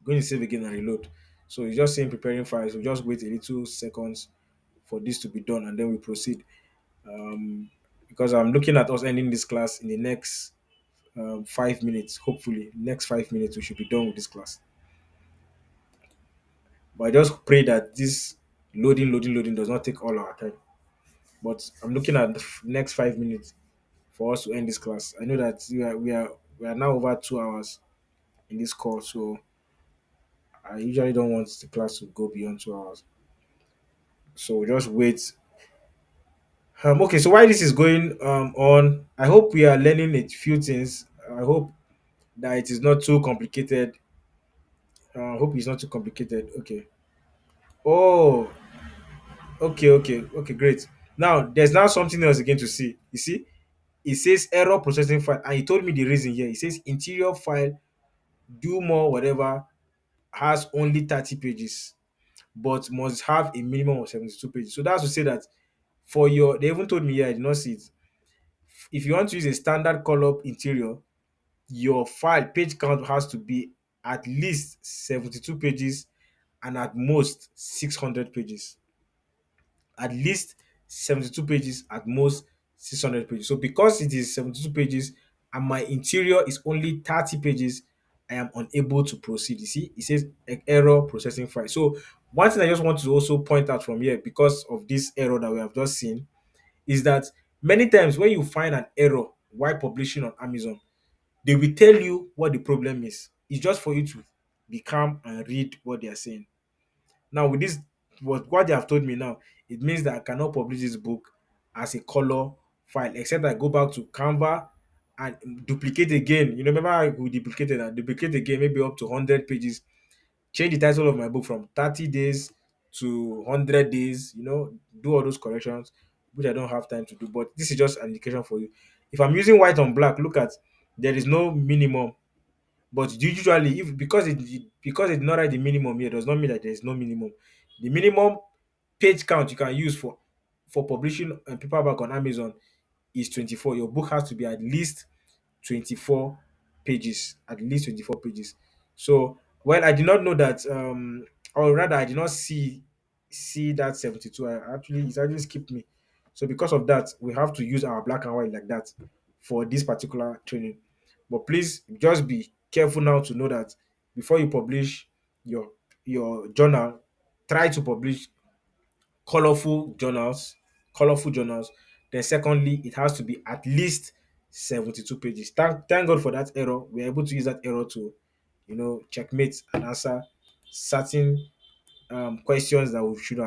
Going to save again and reload. So it's just saying preparing files. We just wait a little seconds for this to be done and then we proceed. Um, because I'm looking at us ending this class in the next 5 minutes. Hopefully, next 5 minutes we should be done with this class. But I just pray that this loading does not take all our time. But I'm looking at the next 5 minutes for us to end this class. I know that we are now over 2 hours in this course, so I usually don't want the class to go beyond 2 hours. So we just wait. Okay, so while this is going on, I hope we are learning a few things. I hope that it is not too complicated. I hope it's not too complicated. Okay. Oh, okay, great. Now there's now something else again to see. You see, it says error processing file, and he told me the reason here. It says interior file, do more, whatever, has only 30 pages, but must have a minimum of 72 pages. So that's to say that for your, they even told me here, I did not see it. If you want to use a standard color interior, your file page count has to be at least 72 pages and at most 600 pages. At least 72 pages, at most 600 pages. So because it is 72 pages and my interior is only 30 pages, I am unable to proceed. You see, it says error processing file. So one thing I just want to also point out from here, because of this error that we have just seen, is that many times when you find an error while publishing on Amazon, they will tell you what the problem is. It's just for you to be calm and read what they are saying. Now, with this, what they have told me now, it means that I cannot publish this book as a color file, except I go back to Canva and duplicate again. You know, remember how we duplicated and duplicate again, maybe up to 100 pages. Change the title of my book from 30 days to 100 days, do all those corrections, which I don't have time to do. But this is just an indication for you. If I'm using white on black, look at, there is no minimum. But usually, if because it did not write the minimum here, does not mean that there is no minimum. The minimum page count you can use for publishing a paperback on Amazon is 24. Your book has to be at least 24 pages. At least 24 pages. So, well, I did not know that, or rather, I did not see that 72. It actually skipped me. So, because of that, we have to use our black and white like that for this particular training. But please just be careful now to know that before you publish your journal, try to publish colorful journals, colorful journals. Then secondly, it has to be at least 72 pages. Thank God for that error. We're able to use that error to, checkmate and answer certain questions that we should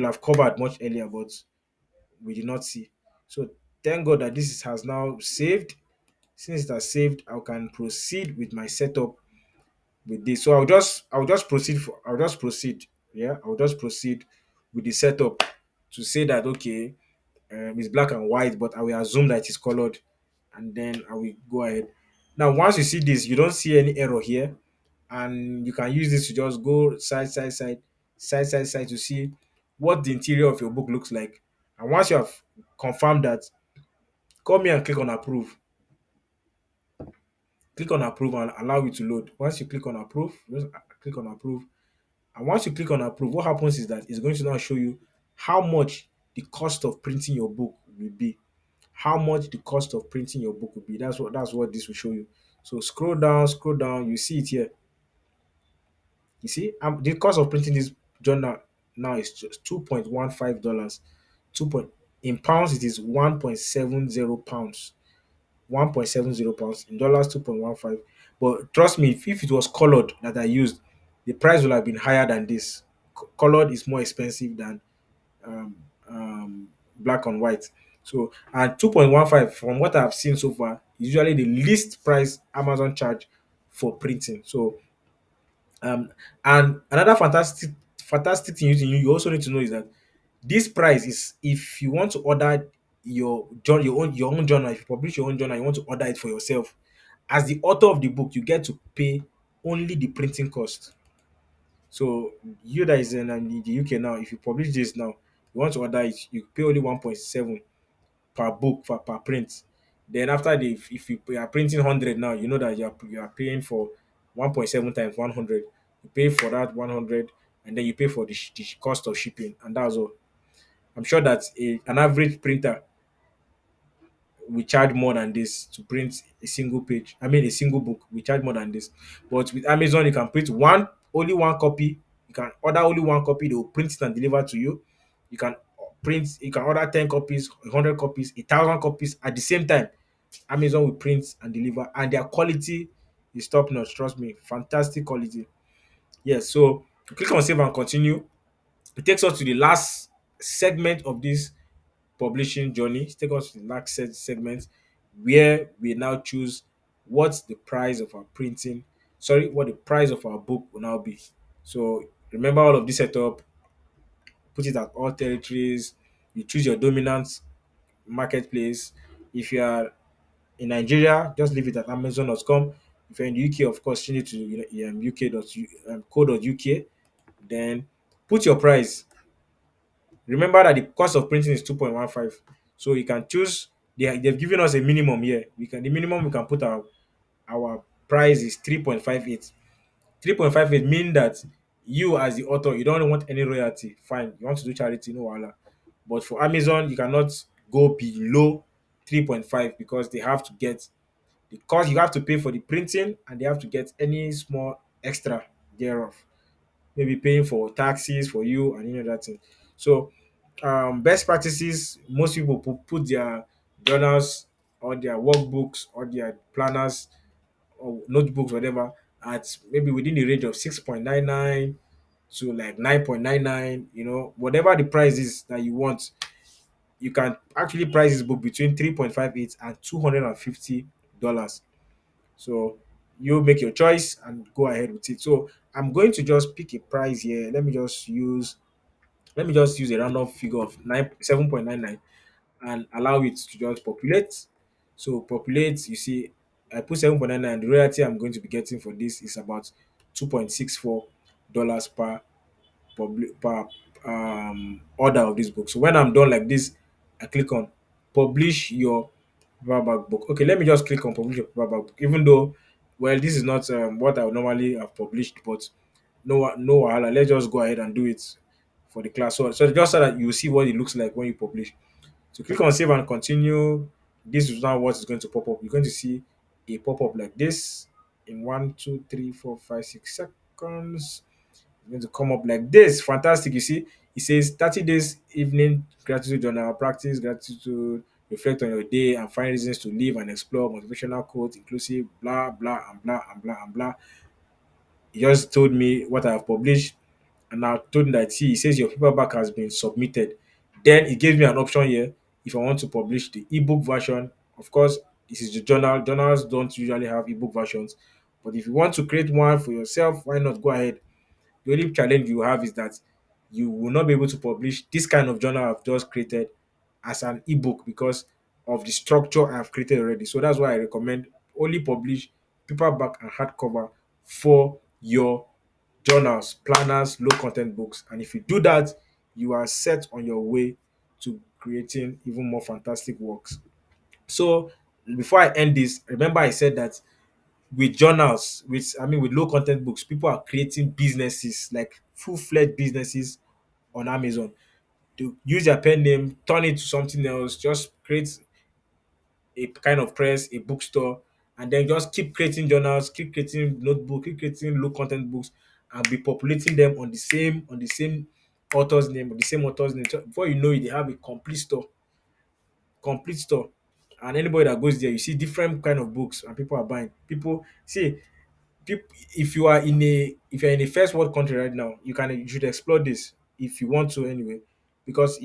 have covered much earlier, but we did not see. So thank God that this has now saved. Since it has saved, I can proceed with my setup with this. So I'll just proceed. Yeah, I'll just proceed with the setup to say that okay, it's black and white, but I will assume that it's colored, and then I will go ahead. Now, once you see this, you don't see any error here. and you can use this to just go side to see what the interior of your book looks like. And once you have confirmed that, come here and click on approve. Click on approve and allow it to load. Once you click on approve, just click on approve. And once you click on approve, what happens is that it's going to now show you how much the cost of printing your book will be. How much the cost of printing your book will be. That's what this will show you. So scroll down, you see it here. You see, the cost of printing this journal now is just $2.15. Two point in pounds it is £1.70. £1.70 in dollars 2.15. But trust me, if it was colored that I used, the price would have been higher than this. Colored is more expensive than um, black and white. So, and 2.15, from what I've seen so far, is usually the least price Amazon charge for printing. So, um, and another fantastic thing you also need to know is that this price is if you want to order your own journal. If you publish your own journal, you want to order it for yourself. As the author of the book, you get to pay only the printing cost. So you that is in the UK now, if you publish this now, you want to order it, you pay only 1.7 per book per print. Then after if you are printing 100 now, you know that you are paying for 1.7 times 100. You pay for that 100, and then you pay for the cost of shipping, and that's all. I'm sure that an average printer we charge more than this to print a single page. I mean, a single book. We charge more than this. But with Amazon, you can print only one copy. You can order only one copy. They will print it and deliver to you. You can you can order 10 copies, 100 copies, 1,000 copies at the same time. Amazon will print and deliver, and their quality is top notch. Trust me, fantastic quality. Yes, so click on save and continue. It takes us to the last segment of this publishing journey. Take us to the next segment where we now choose what the price of our printing, sorry, what the price of our book will now be. So remember all of this setup, put it at all territories, you choose your dominant marketplace. If you are in Nigeria, just leave it at Amazon.com. If you're in the UK, of course, change it to UK.co.uk. Then put your price. Remember that the cost of printing is 2.15. So you can choose, they've given us a minimum here. The minimum we can put our price is 3.58. 3.58 mean that you as the author, you don't want any royalty. Fine. You want to do charity, no wala. But for Amazon, you cannot go below 3.5 because they have to get the cost you have to pay for the printing, and they have to get any small extra thereof, maybe paying for taxes for you and any other thing. So, best practices, most people put their journals or their workbooks or their planners or notebooks, whatever, at maybe within the range of 6.99 to like 9.99, whatever the price is that you want. You can actually price this book between 3.58 and $250. So you make your choice and go ahead with it. So I'm going to just pick a price here. Let me just use a random figure of 7.99 and allow it to just populate. So populate, you see, I put 7.99. The royalty I'm going to be getting for this is about $2.64 per order of this book. So when I'm done like this, I click on publish your paperback book. Okay, let me just click on publish your paperback book. Even though, well, this is not what I would normally have published, but no wahala. Let's just go ahead and do it for the class. So just so that you see what it looks like when you publish. So click on save and continue. This is now what is going to pop up. You're going to see a pop up like this in 1, 2, 3, 4, 5, 6 seconds. It's going to come up like this. Fantastic. You see, it says 30 days evening gratitude journal, practice gratitude, reflect on your day and find reasons to live and explore, motivational quotes, inclusive, blah, blah, and blah, and blah, and blah. He just told me what I have published, and I told him that, see, he says your paperback has been submitted. Then he gave me an option here if I want to publish the ebook version. Of course, this is the journal. Journals don't usually have ebook versions, but if you want to create one for yourself, why not go ahead? The only challenge you have is that you will not be able to publish this kind of journal I've just created as an ebook because of the structure I've created already. So that's why I recommend only publish paperback and hardcover for your journals, planners, low content books. And if you do that, you are set on your way to creating even more fantastic works. So before I end this, remember I said that with journals, with low content books, people are creating businesses, like full-fledged businesses on Amazon. To use their pen name, turn it to something else, just create a kind of press, a bookstore, and then just keep creating journals, keep creating notebook, keep creating low content books, and be populating them on the same author's name, or the same author's name. So before you know it, they have a complete store. And anybody that goes there, you see different kind of books, and people are buying. People see people, if you're in a first world country right now, you should explore this if you want to anyway, because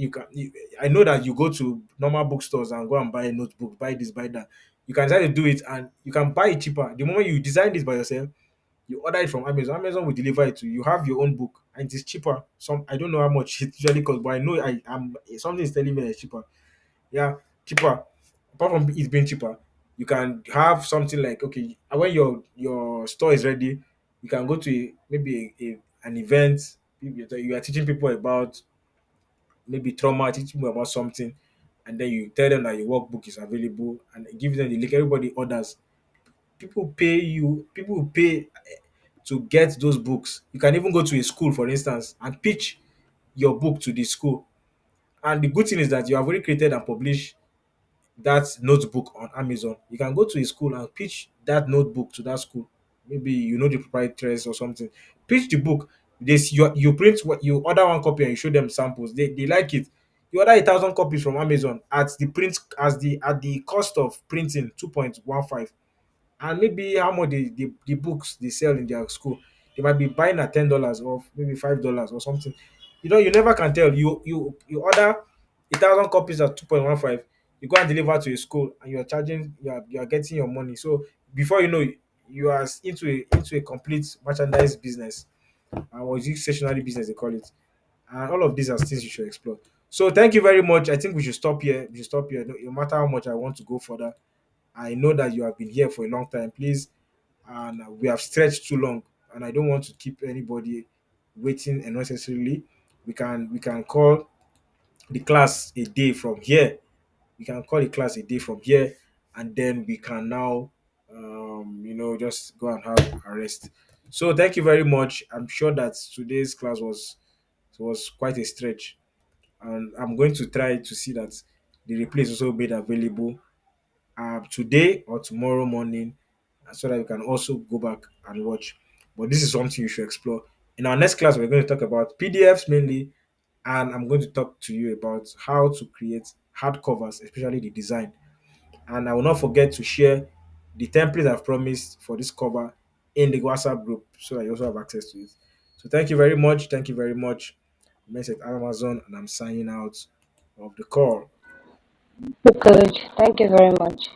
I know that you go to normal bookstores and go and buy a notebook, buy this, buy that. You can try to do it, and you can buy it cheaper the moment you design this by yourself. You order it from Amazon. Amazon will deliver it to you. You have your own book, and it is cheaper. I don't know how much it usually costs, but I know I am something is telling me that it's cheaper. Yeah, cheaper. Apart from it being cheaper, you can have something like, okay, when your store is ready, you can go to maybe an event. You are teaching people about maybe trauma, teaching people about something, and then you tell them that your workbook is available and give them the link. Everybody orders. People will pay to get those books. You can even go to a school, for instance, and pitch your book to the school. And the good thing is that you have already created and published that notebook on Amazon. You can go to a school and pitch that notebook to that school. Maybe you know the proprietors or something. Pitch the book. You print what you order one copy and you show them samples. They like it. You order 1,000 copies from Amazon at the cost of printing 2.15, and maybe how much the books they sell in their school. They might be buying at $10 or maybe $5 or something. You never can tell. You order 1,000 copies at 2.15. You go and deliver to a school, and you are getting your money. So before you know it, you are into a complete merchandise business, or is it stationary business they call it. And all of these are things you should explore. So thank you very much. I think we should stop here. We should stop here. No matter how much I want to go further, I know that you have been here for a long time. Please, and we have stretched too long, and I don't want to keep anybody waiting unnecessarily. We can call the class a day from here. We can call the class a day from here, and then we can now, just go and have a rest. So thank you very much. I'm sure that today's class was quite a stretch, and I'm going to try to see that the replay is also made available today or tomorrow morning, so that you can also go back and watch. But this is something you should explore. In our next class, we're going to talk about PDFs mainly, and I'm going to talk to you about how to create hardcovers, especially the design. And I will not forget to share the template I've promised for this cover in the WhatsApp group, so that you also have access to it. So thank you very much. Thank you very much. Message Amazon, and I'm signing out of the call. Good. Thank you very much.